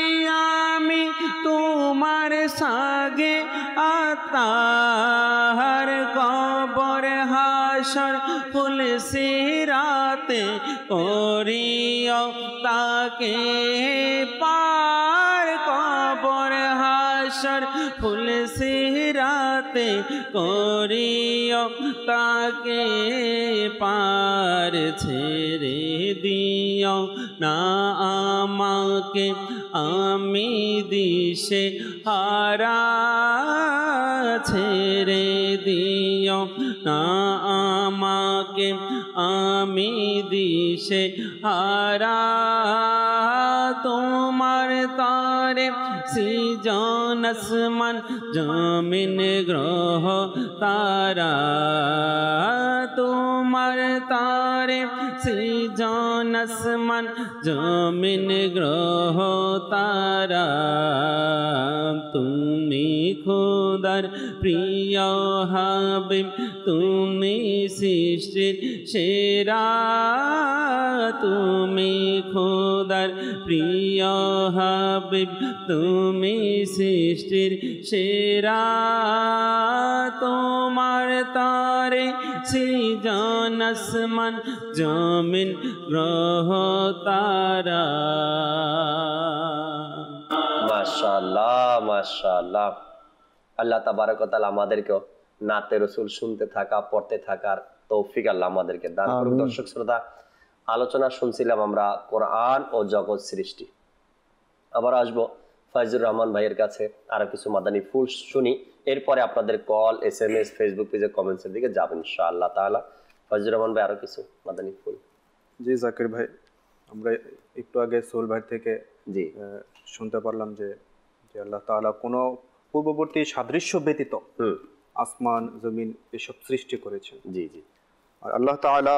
আমি তোমার সাগে আতার কবর হাসর ফুল সিরাতে করিও তাকে পার কবর হাসর ফুল সিরাতে করিও তাকে পার ছেড়ে দিও না আমাকে আমি দিশে হারা ছেড়ে দিও না আমাকে আমি দিশে হারা তোমার তারে সৃজন আসমান জমিন গ্রহ তারা তোমার তারে সৃজন আসমান জমিন গ্রহ তারা তুমি খোদার প্রিয় হাবিব তুমি সৃষ্টির সেরা তুমি খোদার প্রিয় হাবিব তুমি সৃষ্টির সেরা তোমার তারে সৃজন আসমান জমিন গ্রহ তারা। মাশাআল্লাহ মাশাআল্লাহ। আল্লাহ তাবারক ওয়া তাআলা আমাদেরকেও নাতে রসুল শুনতে থাকা পড়তে থাকার তৌফিক আল্লাহ আমাদেরকে দান করুন। দর্শক শ্রোতা, আলোচনা শুনছিলাম আমরা কোরআন ও জগৎ সৃষ্টি। আবার আসবো ফয়জুর রহমান ভাইয়ের কাছে, আরো কিছু মাদানী ফুল শুনি, এরপরে আপনাদের কল SMS ফেসবুক পেজে কমেন্টসের দিকে যাবেন ইনশাআল্লাহ তাআলা। ফয়জুর রহমান ভাই আরো কিছু মাদানী ফুল। জি জাকির ভাই, আমরা একটু আগে সোহেল ভাই থেকে জি শুনতে পারলাম যে আল্লাহ তাআলা কোনো পূর্ববর্তী সাদৃশ্য ব্যতীত আসমান জমিন এসব সৃষ্টি করেছেন। জি জি। আর আল্লাহ তাআলা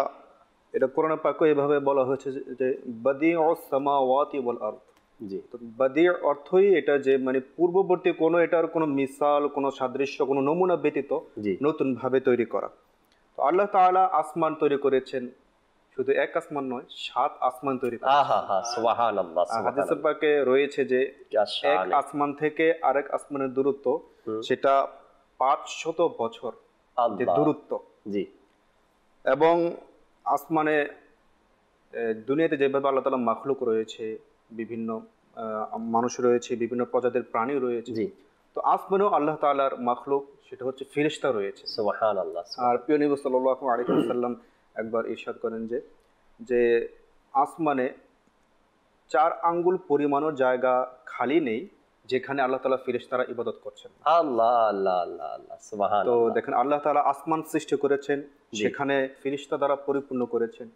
এটা কোরআন পাকে এভাবে বলা হয়েছে যে বাদিউস সামাওয়াতি ওয়াল আরদ। জি, তো বাদিউ অর্থই এটা যে মানে পূর্ববর্তী কোনো এটার কোনো মিসাল কোনো সাদৃশ্য কোনো নমুনা ব্যতীত নতুন ভাবে তৈরি করা। তো আল্লাহ তাআলা আসমান তৈরি করেছেন, শুধু এক আসমান নয় 7 আসমান তৈরি করেছেন। আহা সুবহানাল্লাহ। হাদিসে পাকে রয়েছে যে এক আসমান থেকে আরেক আসমানের দূরত্ব সেটা 500 বছর যে দূরত্ব। জি। এবং আসমানে দুনিয়াতে যেভাবে আল্লাহ তাআলা মাখলুক রয়েছে, বিভিন্ন মানুষ রয়েছে, বিভিন্ন প্রজাতির প্রাণী রয়েছে, তো আসমানেও আল্লাহ তাআলার মাখলুক সেটা হচ্ছে ফেরেশতা রয়েছে। সুবহানাল্লাহ। আর প্রিয় নবী সাল্লাল্লাহু আলাইহি ওয়াসাল্লাম একবার ইরশাদ করেন যে আসমানে 4 আঙ্গুল পরিমাণও জায়গা খালি নেই যেখানে আল্লাহ তাআলা ফেরেশতারা ইবাদত করছেন। আল্লাহ আল্লাহ আল্লাহ আল্লাহ সুবহানাল্লাহ। তো দেখেন আল্লাহ তাআলা আসমান সৃষ্টি করেছেন, সেখানে ফেরেশতা দ্বারা পরিপূর্ণ করেছেন।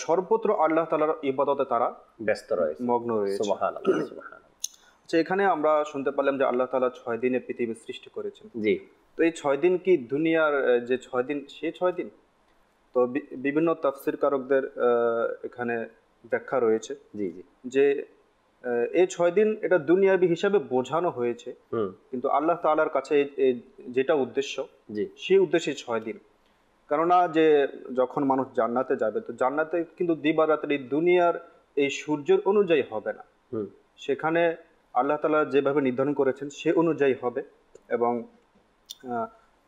সর্বত্র আল্লাহ তাআলার ইবাদতে তারা ব্যস্ত রয়েছে, মগ্ন রয়েছে। সুবহানাল্লাহ সুবহানাল্লাহ। আচ্ছা, এখানে আমরা শুনতে পারলাম যে আল্লাহ তাআলা 6 দিনে পৃথিবী সৃষ্টি করেছেন। জি। তো এই 6 দিন কি দুনিয়ার যে 6 দিন সে 6 দিন? তো বিভিন্ন তাফসীর কারকদের এখানে ব্যাখ্যা রয়েছে। জি জি। যে এই 6 দিন এটা দুনিয়াবি হিসাবে বোঝানো হয়েছে, কিন্তু আল্লাহ তাআলার কাছে যেটা উদ্দেশ্য সেই উদ্দেশ্যে 6 দিন। কেননা যে যখন মানুষ জান্নাতে যাবে, তো জান্নাতে কিন্তু দিবারাত্রি দুনিয়ার এই সূর্যের অনুযায়ী হবে না, সেখানে আল্লাহ তাআলা যেভাবে নির্ধারণ করেছেন সে অনুযায়ী হবে। এবং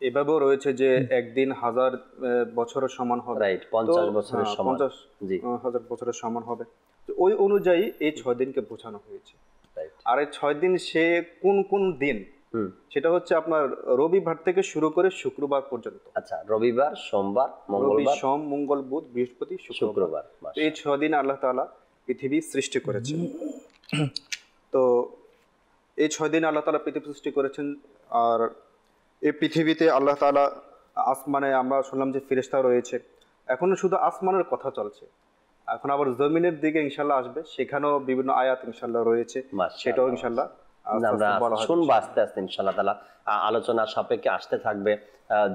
এভাবেও রয়েছে যে একদিন 1000 বছরের সমান হবে, 50 বছরের সমান, 50,000 বছরের সমান হবে। তো ওই অনুযায়ী এই 6 দিনকে বোঝানো হয়েছে। আর এই 6 দিন সে কোন কোন দিন, সেটা হচ্ছে আপনার রবিবার থেকে শুরু করে শুক্রবার পর্যন্ত। আচ্ছা, রবিবার, সোমবার, মঙ্গলবার, সোম, মঙ্গল, বুধ, বৃহস্পতি, শুক্রবার। এই 6 দিন আল্লাহ তাআলা পৃথিবী সৃষ্টি করেছেন। তো এই 6 দিন আল্লাহ তাআলা পৃথিবী সৃষ্টি করেছেন। আর এই পৃথিবীতে আল্লাহ তাআলা আসমানে আমরা শুনলাম যে ফেরেশতা রয়েছে, এখনো শুধু আসমানের কথা চলছে, এখন আবার জমিনের দিকে ইনশাল্লাহ আসবে, সেখানেও বিভিন্ন আয়াত ইনশাল্লাহ রয়েছে, সেটাও ইনশাল্লাহ আমরা শুনবো আস্তে আস্তে ইনশাআল্লাহ তাআলা। আলোচনা সাপেক্ষে আসতে থাকবে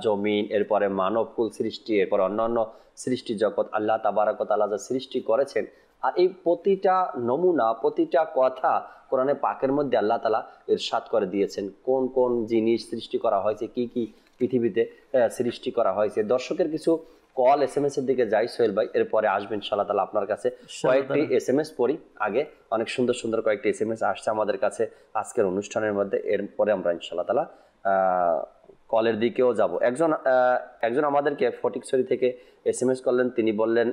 জমিন, এরপরে মানব কুল সৃষ্টি, এরপর অন্যান্য সৃষ্টি জগৎ আল্লাহ তাবারক ওয়া তাআলা যা সৃষ্টি করেছেন। আর এই প্রতিটা নমুনা, প্রতিটা কথা কোরআনে পাকের মধ্যে আল্লাহ তাআলা ইরশাদ করে দিয়েছেন, কোন কোন জিনিস সৃষ্টি করা হয়েছে, কি কি পৃথিবীতে সৃষ্টি করা হয়েছে। দর্শকের কিছু কল SMS এর দিকে যাই সোহেল ভাই, এরপরে আসবেন ইনশাআল্লাহ তাআলা আপনার কাছে। কয়েকটি SMS পড়ি আগে, অনেক সুন্দর সুন্দর কয়েকটি SMS আসছে আমাদের কাছে আজকের অনুষ্ঠানের মধ্যে, এরপরে আমরা ইনশাআল্লাহ তাআলা কলের দিকেও যাব। একজন আমাদেরকে ফটিকছড়ি থেকে SMS করলেন, তিনি বললেন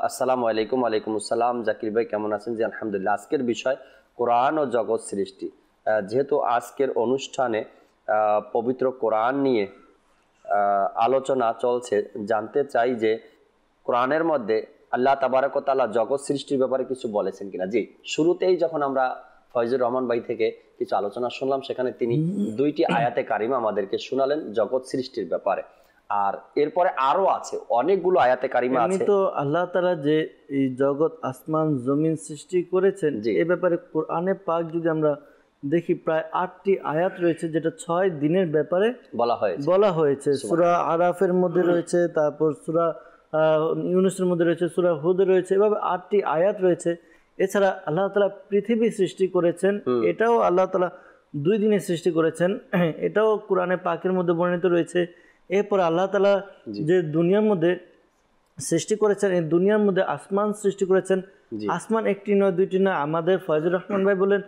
আসসালামু আলাইকুম। ওয়ালাইকুম আসসালাম, জাকির ভাই কেমন আছেন? জি আলহামদুলিল্লাহ। আজকের বিষয় কোরআন ও জগৎ সৃষ্টি। যেহেতু আজকের অনুষ্ঠানে পবিত্র কোরআন নিয়ে আলোচনা চলছে, জানতে চাই যে কোরআনের মধ্যে আল্লাহ তাবারক ওয়া তাআলা জগৎ সৃষ্টির ব্যাপারে কিছু বলেছেন কিনা। জি, শুরুতেই যখন আমরা ফয়জুর রহমান ভাই থেকে কিছু আলোচনা শুনলাম, সেখানে তিনি 2টি আয়াতে কারিমা আমাদেরকে শোনালেন জগৎ সৃষ্টির ব্যাপারে, আর এরপরে আরো আছে অনেকগুলো আয়াতে কারিমা আছে। তো আল্লাহ তাআলা যে এই জগৎ আসমান জমিন সৃষ্টি করেছেন, এই ব্যাপারে কোরআনে পাক যদি আমরা দেখি প্রায় 8টি আয়াত রয়েছে, যেটা 6 দিনের ব্যাপারে বলা হয়েছে। সূরা আরাফের মধ্যে রয়েছে, তারপর সূরা ইউনূসের মধ্যে রয়েছে, সূরা হুদে রয়েছে, এভাবে 8টি আয়াত রয়েছে। এছাড়া আল্লাহ তাআলা পৃথিবী সৃষ্টি করেছেন, এটাও আল্লাহ তাআলা 2 দিনে সৃষ্টি করেছেন, এটাও কোরআনে পাকের মধ্যে বর্ণিত রয়েছে। এরপর আল্লাহ তাআলা যে দুনিয়ার মধ্যে সৃষ্টি করেছেন, এই দুনিয়ার মধ্যে আসমান সৃষ্টি করেছেন। আসমান একটি নয়, 2টি নয়, আমাদের ফয়জুর রহমান ভাই বলেন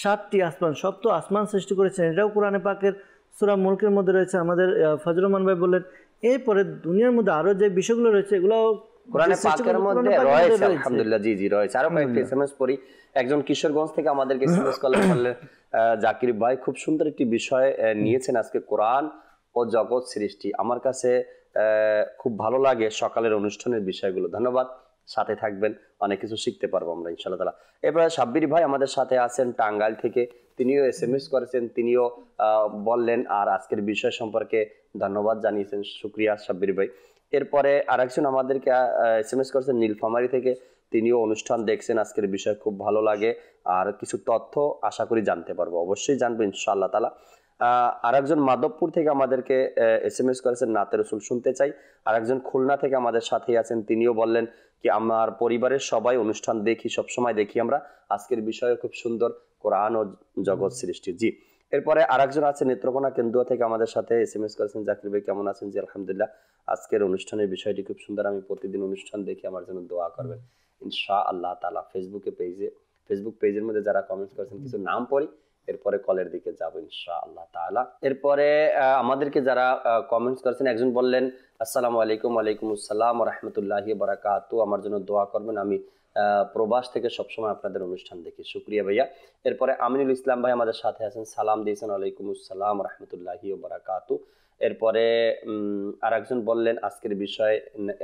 7টি আসমান, সপ্ত আসমান সৃষ্টি করেছেন, এটাও কোরআনে পাকের সূরা মুলকের মধ্যে রয়েছে, আমাদের ফয়জুর রহমান ভাই বললেন। এরপরে দুনিয়ার মধ্যে আরো যে বিষয়গুলো রয়েছে, এগুলো কোরআনে পাকের মধ্যে রয়েছে। আলহামদুলিল্লাহ, জি জি রয়েছে। আরো কয়েকটি SMS পড়ি। একজন কিশোরগঞ্জ থেকে আমাদেরকে SMS করলেন, জাকির ভাই খুব সুন্দর একটি বিষয় নিয়েছেন আজকে, কোরআন ও জগৎ সৃষ্টি। আমার কাছে খুব ভালো লাগে সকালের অনুষ্ঠানের বিষয়গুলো। ধন্যবাদ, সাথে থাকবেন, অনেক কিছু শিখতে পারবো আমরা ইনশাআল্লাহ তাআলা। এরপরে সাব্বির ভাই আমাদের সাথে আছেন টাঙ্গাইল থেকে, তিনিও SMS করেছেন, তিনিও বললেন আর আজকের বিষয় সম্পর্কে ধন্যবাদ জানিয়েছেন। শুকরিয়া সাব্বির ভাই। এরপরে আরেকজন আমাদেরকে SMS করেছেন নীলফামারী থেকে, তিনিও অনুষ্ঠান দেখছেন, আজকের বিষয় খুব ভালো লাগে আর কিছু তথ্য আশা করি জানতে পারবো, অবশ্যই জানবো ইনশাআল্লাহ তাআলা। আরেকজন মাধবপুর থেকে আমাদেরকে SMS করেছেন, নাতে রসুল শুনতে চাই। আরেকজন খুলনা থেকে আমাদের সাথেই আছেন, তিনিও বললেন কি আমার পরিবারের সবাই অনুষ্ঠান দেখি, সবসময় দেখি আমরা, আজকের বিষয় খুব সুন্দর, কোরআন ও জগৎ সৃষ্টি। জি, এরপরে আরেকজন আছে নেত্রকোনা কেন্দুয়া থেকে আমাদের সাথে SMS করেছেন, জাকির ভাই কেমন আছেন? জি আলহামদুলিল্লাহ, আজকের অনুষ্ঠানের বিষয়টি খুব সুন্দর, আমি প্রতিদিন অনুষ্ঠান দেখি, আমার জন্য দোয়া করবেন ইনশাআল্লাহ তাআলা। ফেসবুক পেজের মধ্যে যারা কমেন্টস করেছেন, কিছু নাম পড়ি, এরপরে কলের দিকে যাব ইনশাআল্লাহ তাআলা। এরপরে আমাদেরকে যারা কমেন্টস করেছেন, একজন বললেন আসসালামু আলাইকুম। ওয়ালাইকুম আসসালাম ওয়া রাহমাতুল্লাহি ওয়া বারাকাতুহু, আমার জন্য দোয়া করবেন, আমি প্রবাস থেকে সবসময় আপনাদের অনুষ্ঠান দেখি। শুকরিয়া ভাইয়া। এরপরে আমিনুল ইসলাম ভাই আমাদের সাথে আছেন, সালাম দিয়েছেন, ওয়ালাইকুম আসসালাম ওয়া রাহমাতুল্লাহি ওয়া বারাকাতুহু। এরপরে আরেকজন বললেন আজকের বিষয়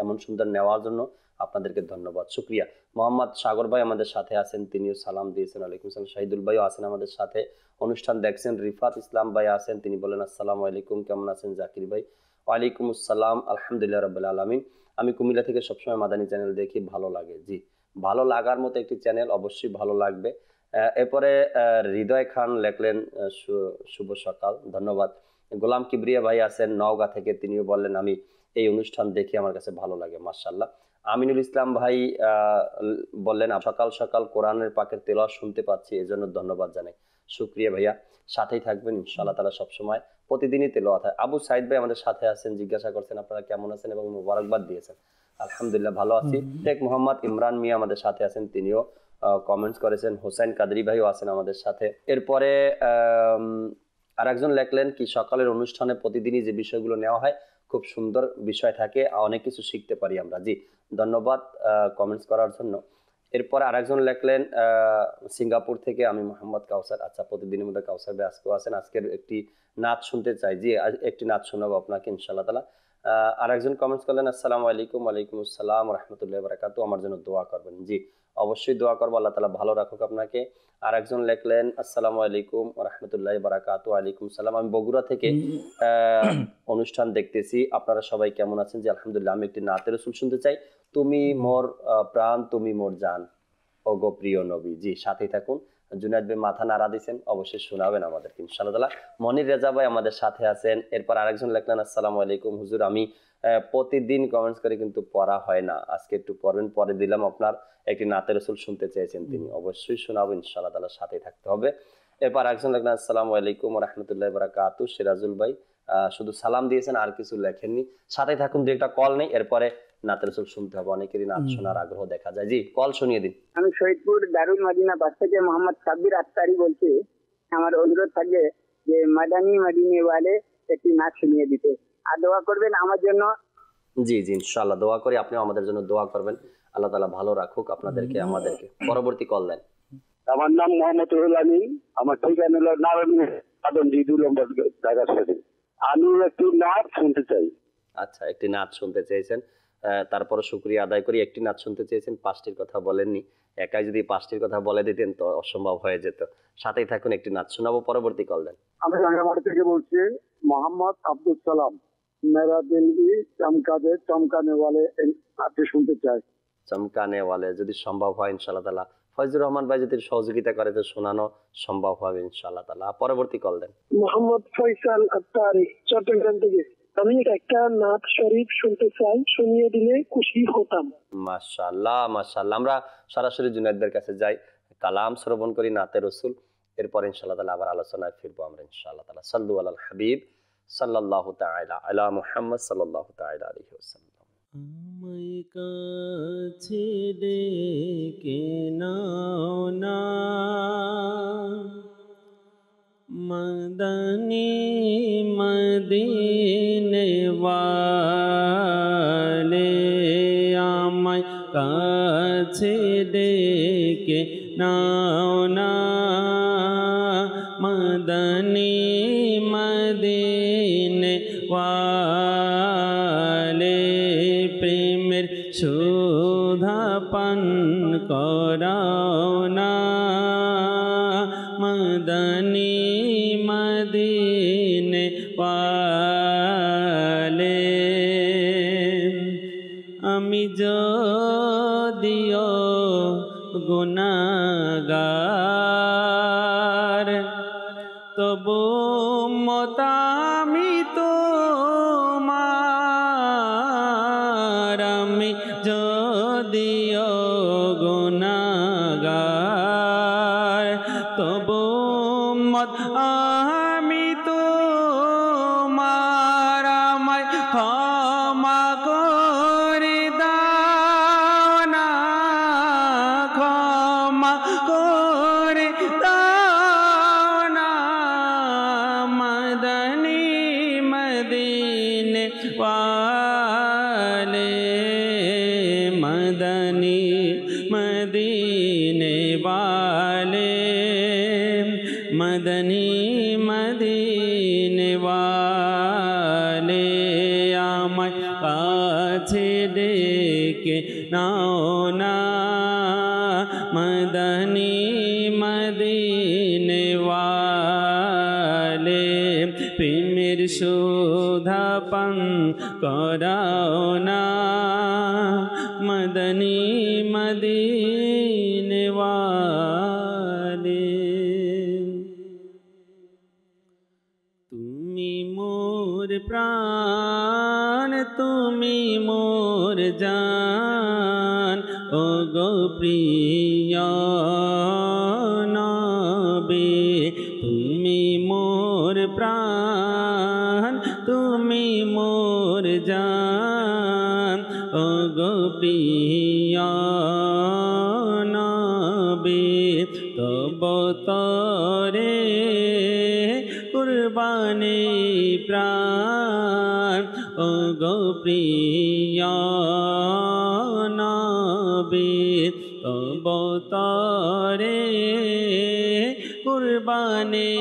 এমন সুন্দর নেওয়ার জন্য আপনাদেরকে ধন্যবাদ, শুকরিয়া। মোহাম্মদ সাগর ভাই আমাদের সাথে আছেন, তিনিও সালাম দিয়েছেন, ওয়ালাইকুম সালাম। শাহিদুল ভাইও আছেন আমাদের সাথে, অনুষ্ঠান দেখছেন। রিফাত ইসলাম ভাই আছেন, তিনি বলেন আসসালামু আলাইকুম, কেমন আছেন জাকির ভাই? ওয়ালাইকুম আসসালাম, আলহামদুলিল্লাহ রাব্বিল আলামিন। আমি কুমিল্লা থেকে সবসময় মাদানী চ্যানেল দেখি, ভালো লাগে। জি, ভালো লাগার মতো একটি চ্যানেল, অবশ্যই ভালো লাগবে। এরপরে হৃদয় খান লেখলেন শুভ সকাল, ধন্যবাদ। গোলাম কিবরিয়া ভাই আছেন নওগাঁ থেকে, তিনিও বললেন আমি এই অনুষ্ঠান দেখি, আমার কাছে ভালো লাগে, মাশাআল্লাহ। আমিনুল ইসলাম ভাই বললেন সকাল সকাল কোরআনের পাকের তেলাওয়াত শুনতে পাচ্ছি, এজন্য ধন্যবাদ জানাই। শুকরিয়া ভাইয়া, সাথেই থাকবেন ইনশাআল্লাহ তাআলা, সবসময় প্রতিদিনই তেলাওয়াত হয়। আবু সাইদ ভাই আমাদের সাথে আছেন, জিজ্ঞাসা করছেন আপনারা কেমন আছেন এবং মোবারকবাদ দিয়েছেন। আলহামদুলিল্লাহ ভালো আছি। শেখ মোহাম্মদ ইমরান মিয়া আমাদের সাথে আছেন, তিনিও কমেন্টস করেছেন। হোসেন কাদরি ভাইও আছেন আমাদের সাথে। এরপরে আরেকজন লেখলেন কি সকালের অনুষ্ঠানে প্রতিদিনই যে বিষয়গুলো নেওয়া হয় খুব সুন্দর বিষয় থাকে, অনেক কিছু শিখতে পারি আমরা। জি, ধন্যবাদ কমেন্টস করার জন্য। এরপর আরেকজন লেখলেন সিঙ্গাপুর থেকে, আমি মোহাম্মদ কাউসার। আচ্ছা, প্রতিদিনের মধ্যে কাউসার ভাই আজকেও আছেন, আজকের একটি নাচ শুনতে চাই। জি, একটি নাচ শোনাবো আপনাকে ইনশাআল্লাহ তাআলা। আরেকজন কমেন্টস করলেন আসসালামু আলাইকুম। ওয়ালাইকুম আসসালাম ওয়া রাহমাতুল্লাহি ওয়া বারাকাতুহু, আমার জন্য দোয়া করবেন। জি, অবশ্যই দোয়া করবো, আল্লাহ তাআলা ভালো রাখুক আপনাকে। আর একজন লিখলেন, আসসালামু আলাইকুম ওয়া রাহমাতুল্লাহি ওয়া বারাকাতুহু। ওয়ালাইকুম সালাম, আমি বগুড়া থেকে অনুষ্ঠান দেখতেছি, আপনারা সবাই কেমন আছেন? জি আলহামদুলিল্লাহ। আমি একটি নাতে রাসূল শুনতে চাই, তুমি মোর প্রাণ তুমি মোর জান, ওগো প্রিয় নবী। জি সাথেই থাকুন। জুনায়েদ ভাই মাথা নাড়া দিয়েছেন, অবশ্যই শোনাবেন আমাদেরকে ইনশাআল্লাহ তাআলা। মনির রেজা ভাই আমাদের সাথে আছেন। এরপর আরেকজন লিখলেন, আসসালামু আলাইকুম হুজুর, আমি প্রতিদিন কমেন্টস করে কিন্তু পড়া হয় না, আজকে একটু পড়বেন। পরে দিলাম আপনার একটি নাতে রাসূল শুনতে চেয়েছেন, তিনি অবশ্যই শোনাবেন ইনশাআল্লাহ তাআলা, সাথেই থাকতে হবে। এরপর আরেকজন লিখলেন, আসসালামু আলাইকুম ওয়া রাহমাতুল্লাহি ওয়া বারাকাতুহু। সিরাজুল ভাই শুধু সালাম দিয়েছেন, আর কিছু লেখেননি। সাথেই থাকুন, যে একটা কল নেই, এরপরে নাতে রাসূল শুনতে হবে, অনেকেরই নাত শোনার আগ্রহ দেখা যায়। জি কল শুনিয়ে দিন। আমি শহীদপুর দারুল মদিনা বাস থেকে মোহাম্মদ সাব্বির আত্তারি বলছি। আমার অনুরোধ থাকবে যে মাদানী মদিনে ওয়ালে একটি নাচ শুনিয়ে দিতে, আর দোয়া করবেন আমার জন্য। জি জি ইনশাআল্লাহ দোয়া করি, আপনিও আমাদের জন্য দোয়া করবেন, আল্লাহ তাআলা ভালো রাখুক আপনাদেরকে আমাদেরকে। পরবর্তী কল দেন। আমার নাম মোহাম্মদ রুহুল আমিন, আমার ঠিকানা হলো নারায়ণগঞ্জ আদমজি 2 নম্বর ঢাকার সাথে। আমি একটি নাচ শুনতে চাই। আচ্ছা, একটি নাচ শুনতে চেয়েছেন, তারপরে শুকরিয়া আদায় করি। একটি নাচ শুনতে চেয়েছেন, 5টির কথা বলেননি। একাই যদি 5টির কথা বলে দিতেন তো অসম্ভব হয়ে যেত। সাথেই থাকুন, একটি নাচ শোনাবো। পরবর্তী কল দেন। আমি রাঙ্গামাটি থেকে বলছি, মোহাম্মদ আব্দুল সালাম। মেরা দিল ই চমকানে ওয়ালে নাচটি শুনতে চাই। চমকানে ওয়ালে যদি সম্ভব হয় ইনশাআল্লাহ তাআলা, ফয়জুর রহমান ভাই যদি সহযোগিতা করে তো শোনানো সম্ভব হবে ইনশাআল্লাহ তাআলা। পরবর্তী কল দেন। মোহাম্মদ ফয়সাল আত্তারি, চট্টগ্রাম থেকে। আমি একটা নাত শরীফ শুনতে চাই, শুনিয়ে দিলে খুশি হতাম। মাশাআল্লাহ মাশাআল্লাহ। আমরা সরাসরি জুনায়েদ ভাইয়ের কাছে যাই, কালাম শ্রবণ করি নাতে রাসূল, এরপর ইনশাআল্লাহ তাআলা আবার আলোচনায় ফিরবো আমরা ইনশাআল্লাহ তাআলা। সাল্লু আলাল হাবিব সাল্লাল্লাহু তাআলা আলা মুহাম্মদ সাল্লাল্লাহু তাআলা আলাইহি ওয়াসাল্লাম। আমায় কাছে ডেকে নাও না মদনী মদিনে ওয়ালে, আমায় কাছে ডেকে নাও না মদনী মদিনে ওয়ালে, প্রেমের সুধা পান করাও না মদনী মদিনে ওয়ালে। আমি যদিও গুনাহগার তবু মতামি তোমার, আমি যদিও গুনাহগার তবু মত আমি তোমার, আমায় ক্ষমা করে দাও না, ক্ষমা করে দাও না মদনী মদিনে ওয়ালে, মদনী মদিনে ওয়ালে, মদনী মদিনে ওয়ালে, আমায় কাছে ডেকে নাও না মদনী মদিনে ওয়ালে, প্রেমের সুধা পান করাও না মদনী মদিনে ওয়ালে। তুমি মোর প্রাণ তুমি মোর জান, ও গো প্রিয় নবী, তুমি মোর প্রাণ তুমি মোর জান, ও গো প্রিয় নবী, তব তরে কুরবানি প্রাণ, ও গো প্রিয় নবী, তব তরে কুরবানি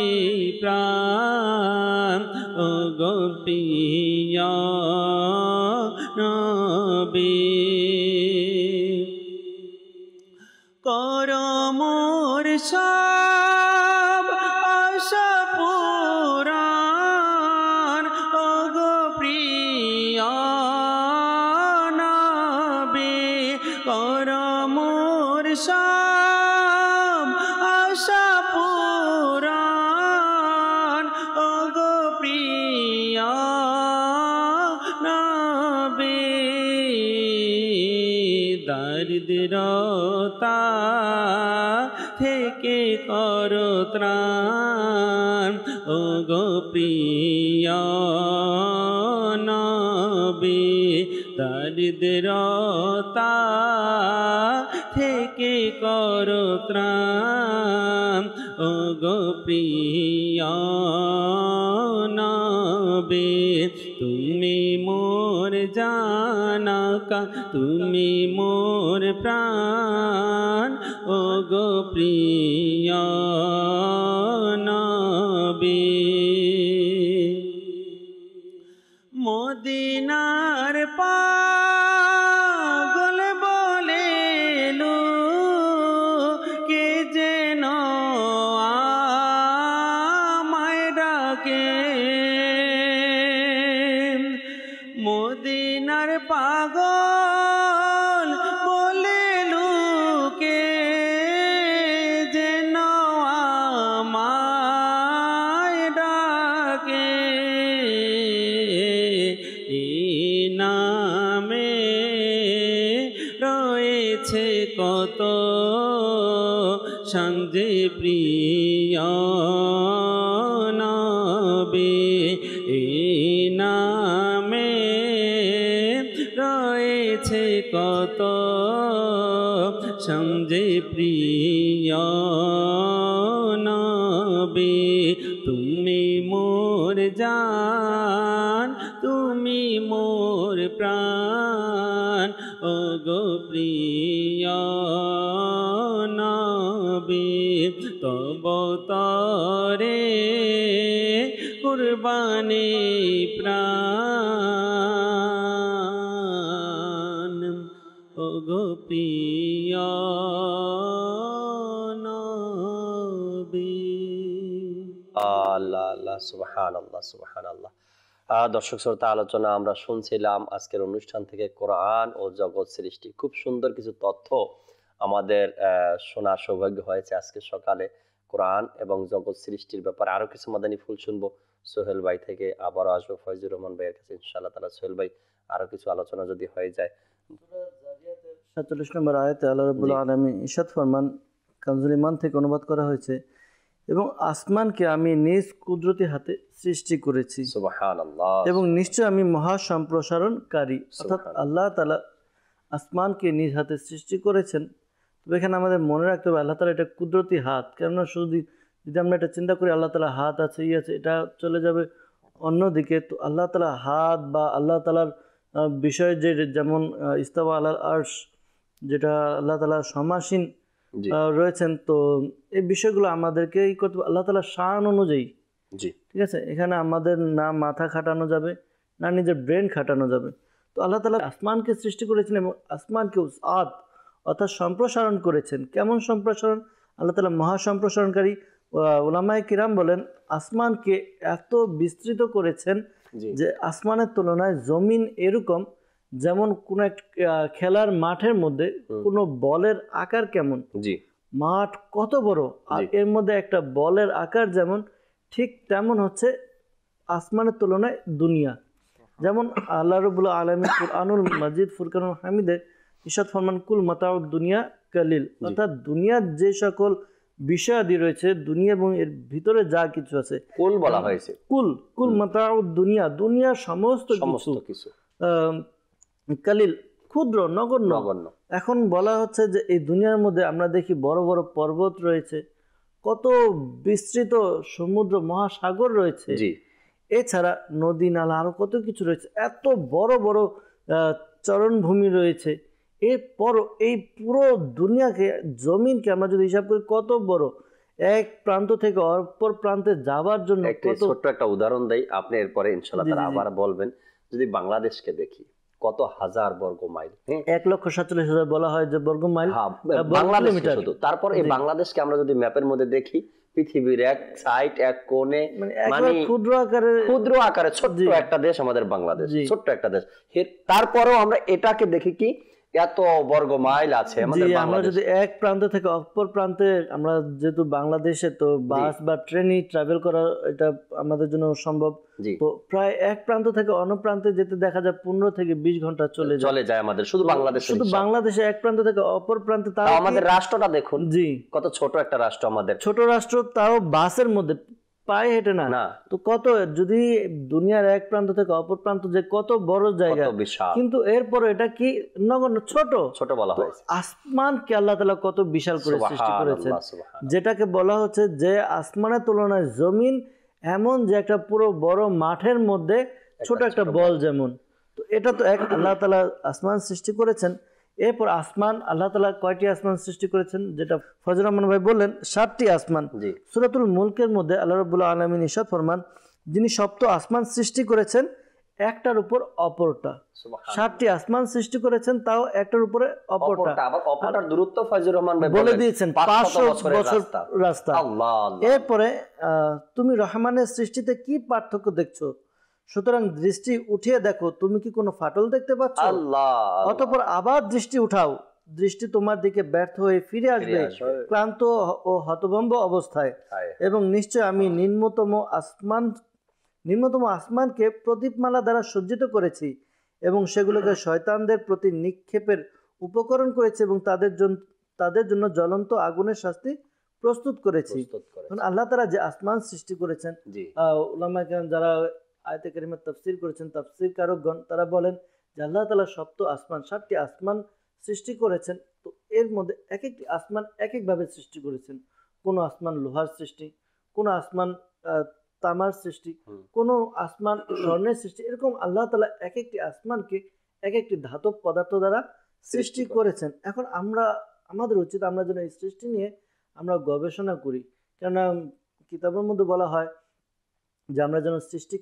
প্রাণ, ও গো প্রিয় নবী। সব আশা পুরাণ ওগো প্রিয় নবী কর মোর সব আশা পুরাণ ওগো প্রিয় নবী দারিদ্রতা থেকে করো ত্রাণ ওগো প্রিয় নবী দারিদ্রতা থেকে করো ত্রাণ ওগো প্রিয় নবী তুমি মোর জানাকা তুমি মোর প্রাণ ওগো প্রিয় নবী মদিনার পাগল বলে কে যেন আমায় ডাকে মদিনার পাগল বলে কে যেন আমায় ডাকে এই নামে রয়েছে কত সঞ্জে প্রিয় নবী এই নামে রয়েছে কত সঞ্জে প্রিয় নবী তুমি মোর জান তুমি মোর প্রাণ ওগো প্রিয় নবী তব তরে কুরবানি প্রাণ ওগো প্রিয় নবী। আল্লাহ আল্লাহ সুবহানাল্লাহ সুবহানাল্লাহ। দর্শক শ্রোতা, আলোচনা আমরা শুনছিলাম আজকের অনুষ্ঠান থেকে কোরআন ও জগৎ সৃষ্টি। খুব সুন্দর কিছু তথ্য আমাদের শোনার সৌভাগ্য হয়েছে আজকে সকালে কোরআন এবং জগৎ সৃষ্টির ব্যাপারে। আরো কিছু মাদানী ফুল শুনবো সোহেল ভাই থেকে, আবারও আসবো ফয়জুর রহমান ভাইয়ের কাছে ইনশাআল্লাহ তাআলা। সোহেল ভাই, আরো কিছু আলোচনা যদি হয়ে যায়। 47 নম্বর আয়াতে আল্লাহ রাব্বুল আলামিন ইরশাদ ফরমান, কানজুল ঈমান থেকে অনুবাদ করা হয়েছে, এবং আসমানকে আমি নিজ কুদরতি হাতে সৃষ্টি করেছি সুবহানাল্লাহ, এবং নিশ্চয় আমি মহা সম্প্রসারণকারী। অর্থাৎ আল্লাহ তাআলা আসমানকে নিজ হাতে সৃষ্টি করেছেন। তবে এখানে আমাদের মনে রাখতে হবে আল্লাহ তাআলা এটা কুদরতি হাত। কেননা শুধু যদি আমরা এটা চিন্তা করি আল্লাহ তাআলা হাত আছে আছে, এটা চলে যাবে অন্যদিকে। তো আল্লাহ তাআলা হাত বা আল্লাহ তাআলার বিষয়ে যে যেমন ইস্তাওয়া আলাল আরশ, যেটা আল্লাহ তাআলা সমাসীন রয়েছেন, তো এই বিষয়গুলো আমাদেরকে করতে আল্লাহ তাআলার শান অনুযায়ী। ঠিক আছে, এখানে আমাদের না মাথা খাটানো যাবে না নিজের ব্রেন খাটানো যাবে। তো আল্লাহ তাআলা আসমানকে সৃষ্টি করেছেন এবং আসমানকে উসআত অর্থাৎ সম্প্রসারণ করেছেন। কেমন সম্প্রসারণ? আল্লাহ তাআলা মহা সম্প্রসারণকারী। উলামায়ে কিরাম বলেন আসমানকে এত বিস্তৃত করেছেন যে আসমানের তুলনায় জমিন এরকম, যেমন কোন এক খেলার মাঠের মধ্যে কোনো বলের আকার কেমন, মাঠ কত বড়, আর এর মধ্যে একটা বলের আকার যেমন, ঠিক তেমন হচ্ছে আসমানের তুলনায় দুনিয়া। যেমন আল্লাহ রাব্বুল আলামিন কুরআনুল মাজিদ ফুরকানুল হামিদে ইরশাদ ফরমান, কুল মাতাউদ দুনিয়া কালিল। অর্থাৎ দুনিয়ার যে সকল বিষয়াদি রয়েছে, দুনিয়া এবং এর ভিতরে যা কিছু আছে, কুল বলা হয়েছে। কুল মাতাউদ দুনিয়া, দুনিয়ার সমস্ত কিছু কালিল, ক্ষুদ্র, নগণ্য। এখন বলা হচ্ছে যে এই দুনিয়ার মধ্যে আমরা দেখি বড় বড় পর্বত রয়েছে, কত বিস্তৃত সমুদ্র মহাসাগর রয়েছে, এছাড়া নদী নালা আরো কত কিছু রয়েছে, এত বড় বড় চরণভূমি রয়েছে। এরপর এই পুরো দুনিয়াকে, জমিনকে আমরা যদি হিসাব করি কত বড়, এক প্রান্ত থেকে অপর প্রান্তে যাওয়ার জন্য ছোট্ট একটা উদাহরণ দেই, আপনি এরপরে ইনশাআল্লাহ তাআলা আবার বলবেন। যদি বাংলাদেশকে দেখি, কত হাজার বর্গ মাইল, 1,47,000 বলা হয় যে বর্গ মাইল বাংলাদেশ শুধু। তারপর এই বাংলাদেশকে আমরা যদি ম্যাপের মধ্যে দেখি, পৃথিবীর এক সাইড, এক কোণে, মানে ক্ষুদ্র আকারে ছোট্ট একটা দেশ আমাদের বাংলাদেশ, ছোট্ট একটা দেশ। তারপরেও আমরা এটাকে দেখি কি এত বর্গ মাইল আছে আমাদের বাংলাদেশ। আমরা যদি এক প্রান্ত থেকে অপর প্রান্তে, আমরা যেহেতু বাংলাদেশে, তো বাস বা ট্রেনে ট্রাভেল করা এটা আমাদের জন্য সম্ভব। তো প্রায় এক প্রান্ত থেকে অন্য প্রান্তে যেতে দেখা যায় 15 থেকে 20 ঘন্টা চলে যায় আমাদের শুধু বাংলাদেশে এক প্রান্ত থেকে অপর প্রান্তে। তাও আমাদের রাষ্ট্রটা দেখুন, জি কত ছোট একটা রাষ্ট্র আমাদের, ছোট রাষ্ট্র, তাও বাসের মধ্যে, পায়ে হেঁটে না। তো কত, যদি দুনিয়ার এক প্রান্ত থেকে অপর প্রান্ত যে কত বড় জায়গা, কিন্তু এরপর এটা কি নগণ্য ছোট বলা হয়। আসমানকে আল্লাহ তাআলা কত বিশাল করে সৃষ্টি করেছেন, যেটাকে বলা হচ্ছে যে আসমানের তুলনায় জমিন এমন যে একটা পুরো বড় মাঠের মধ্যে ছোট একটা বল যেমন। তো এটা তো এক আল্লাহ তাআলা আসমান সৃষ্টি করেছেন। এরপর আসমান, আল্লাহ তাআলা কয়টি আসমান সৃষ্টি করেছেন, যেটা ফজল রহমান ভাই বললেন 7টি আসমান। সূরাতুল মুলকের মধ্যে আল্লাহ রাব্বুল আলামিন ইরশাদ ফরমান, যিনি সপ্ত আসমান সৃষ্টি করেছেন একটার উপর অপরটা। 7টি আসমান সৃষ্টি করেছেন, তাও একটার উপরে অপরটা। আবার অপরটার দূরত্ব ফজল রহমান ভাই বলে দিয়েছেন 500 বছর রাস্তা। এরপরে তুমি রহমানের সৃষ্টিতে কি পার্থক্য দেখছো? সুতরাং দৃষ্টি উঠিয়ে দেখো, তুমি কি কোনো ফাটল দেখতে পাচ্ছ? অতঃপর আবার দৃষ্টি উঠাও, দৃষ্টি তোমার দিকে ব্যর্থ হয়ে ফিরে আসবে ক্লান্ত ও হতভম্ব অবস্থায়। এবং নিশ্চয় আমি নিম্নতম আসমানকে প্রদীপমালা দ্বারা সজ্জিত করেছি এবং সেগুলোকে শয়তানদের প্রতি নিক্ষেপের উপকরণ করেছি এবং তাদের জন্য জ্বলন্ত আগুনের শাস্তি প্রস্তুত করেছি। আল্লাহ তাআলা যে আসমান সৃষ্টি করেছেন, উলামায়ে কেরাম যারা আয়াতে কারিমার তাফসীর করেছেন, তাফসীরকারকগণ, তারা বলেন যে আল্লাহ তাআলা সপ্ত আসমান, 7টি আসমান সৃষ্টি করেছেন। তো এর মধ্যে এক একটি আসমান এক একভাবে সৃষ্টি করেছেন। কোনো আসমান লোহার সৃষ্টি, কোনো আসমান তামার সৃষ্টি, কোনো আসমান স্বর্ণের সৃষ্টি। এরকম আল্লাহ তাআলা এক একটি আসমানকে এক একটি ধাতব পদার্থ দ্বারা সৃষ্টি করেছেন। এখন আমাদের উচিত আমরা যেন এই সৃষ্টি নিয়ে আমরা গবেষণা করি, কেননা কিতাবের মধ্যে বলা হয় যে আমরা যেন সৃষ্টি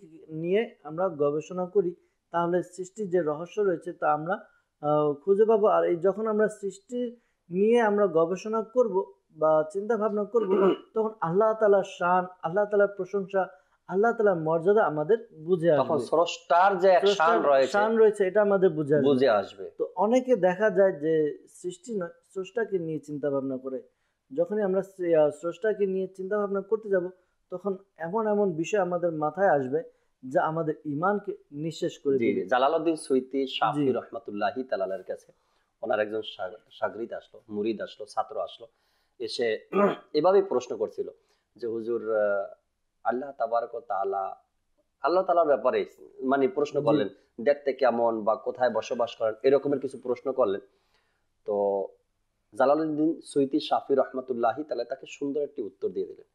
নিয়ে আমরা গবেষণা করি, তাহলে সৃষ্টির যে রহস্য রয়েছে তা আমরা খুঁজে পাবো। আর এই যখন আমরা সৃষ্টি নিয়ে আমরা গবেষণা করব বা চিন্তা ভাবনা করব, তখন আল্লাহ তাআলার শান, আল্লাহ তাআলার প্রশংসা, আল্লাহ তাআলার মর্যাদা আমাদের বুঝে আসবে। তখন স্রষ্টার যে এক শান রয়েছে এটা আমাদের বুঝে আসবে। তো অনেকে দেখা যায় যে সৃষ্টি নয়, স্রষ্টাকে নিয়ে চিন্তা ভাবনা করে। যখনই আমরা স্রষ্টাকে নিয়ে চিন্তা ভাবনা করতে যাব, তখন এমন এমন বিষয় আমাদের মাথায় আসবে যা আমাদের ঈমানকে নিঃশেষ করে দিবে। জালালউদ্দিন সুয়ুতী শাফি রাহমাতুল্লাহি তাআলার কাছে ওনার একজন শাগরিদ আসলো, মুরিদ আসলো, ছাত্র আসলো, এসে এভাবে প্রশ্ন করছিল যে হুজুর, আল্লাহ তাবারক ওয়া তাআলা, আল্লাহ তাআলার ব্যাপারে মানে প্রশ্ন করলেন, দেখতে কেমন বা কোথায় বসবাস করেন, এরকমের কিছু প্রশ্ন করলেন। তো জালালউদ্দিন সুয়ুতী শাফি রাহমাতুল্লাহি তাআলা তাকে সুন্দর একটি উত্তর দিয়ে দিলেন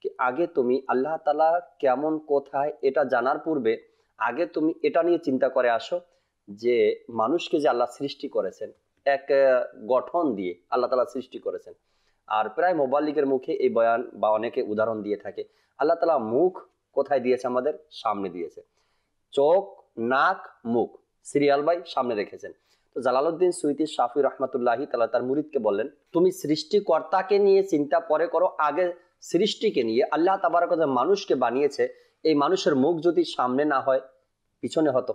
কি, আগে তুমি আল্লাহ তাআলা কেমন কোথায় এটা জানার পূর্বে আগে তুমি এটা নিয়ে চিন্তা করে আসো যে মানুষকে যে আল্লাহ সৃষ্টি করেছেন এক গঠন দিয়ে আল্লাহ তাআলা সৃষ্টি করেছেন। আর প্রায় মোবাল্লিগের মুখে এই বয়ান বা অনেকে উদাহরণ দিয়ে থাকে, আল্লাহ তাআলা মুখ কোথায় দিয়েছে? আমাদের সামনে দিয়েছে। চোখ, নাক, মুখ সিরিয়াল বাই সামনে রেখেছেন। তো জালালউদ্দিন সুয়ুতী শাফি রাহমাতুল্লাহি তাআলা তার মুরিদকে বললেন, তুমি সৃষ্টিকর্তাকে নিয়ে চিন্তা পরে করো, আগে সৃষ্টিকে নিয়ে। আল্লাহ তাবারক ওয়া তাআলা মানুষকে বানিয়েছে, এই মানুষের মুখ যদি সামনে না হয় পিছনে হতো,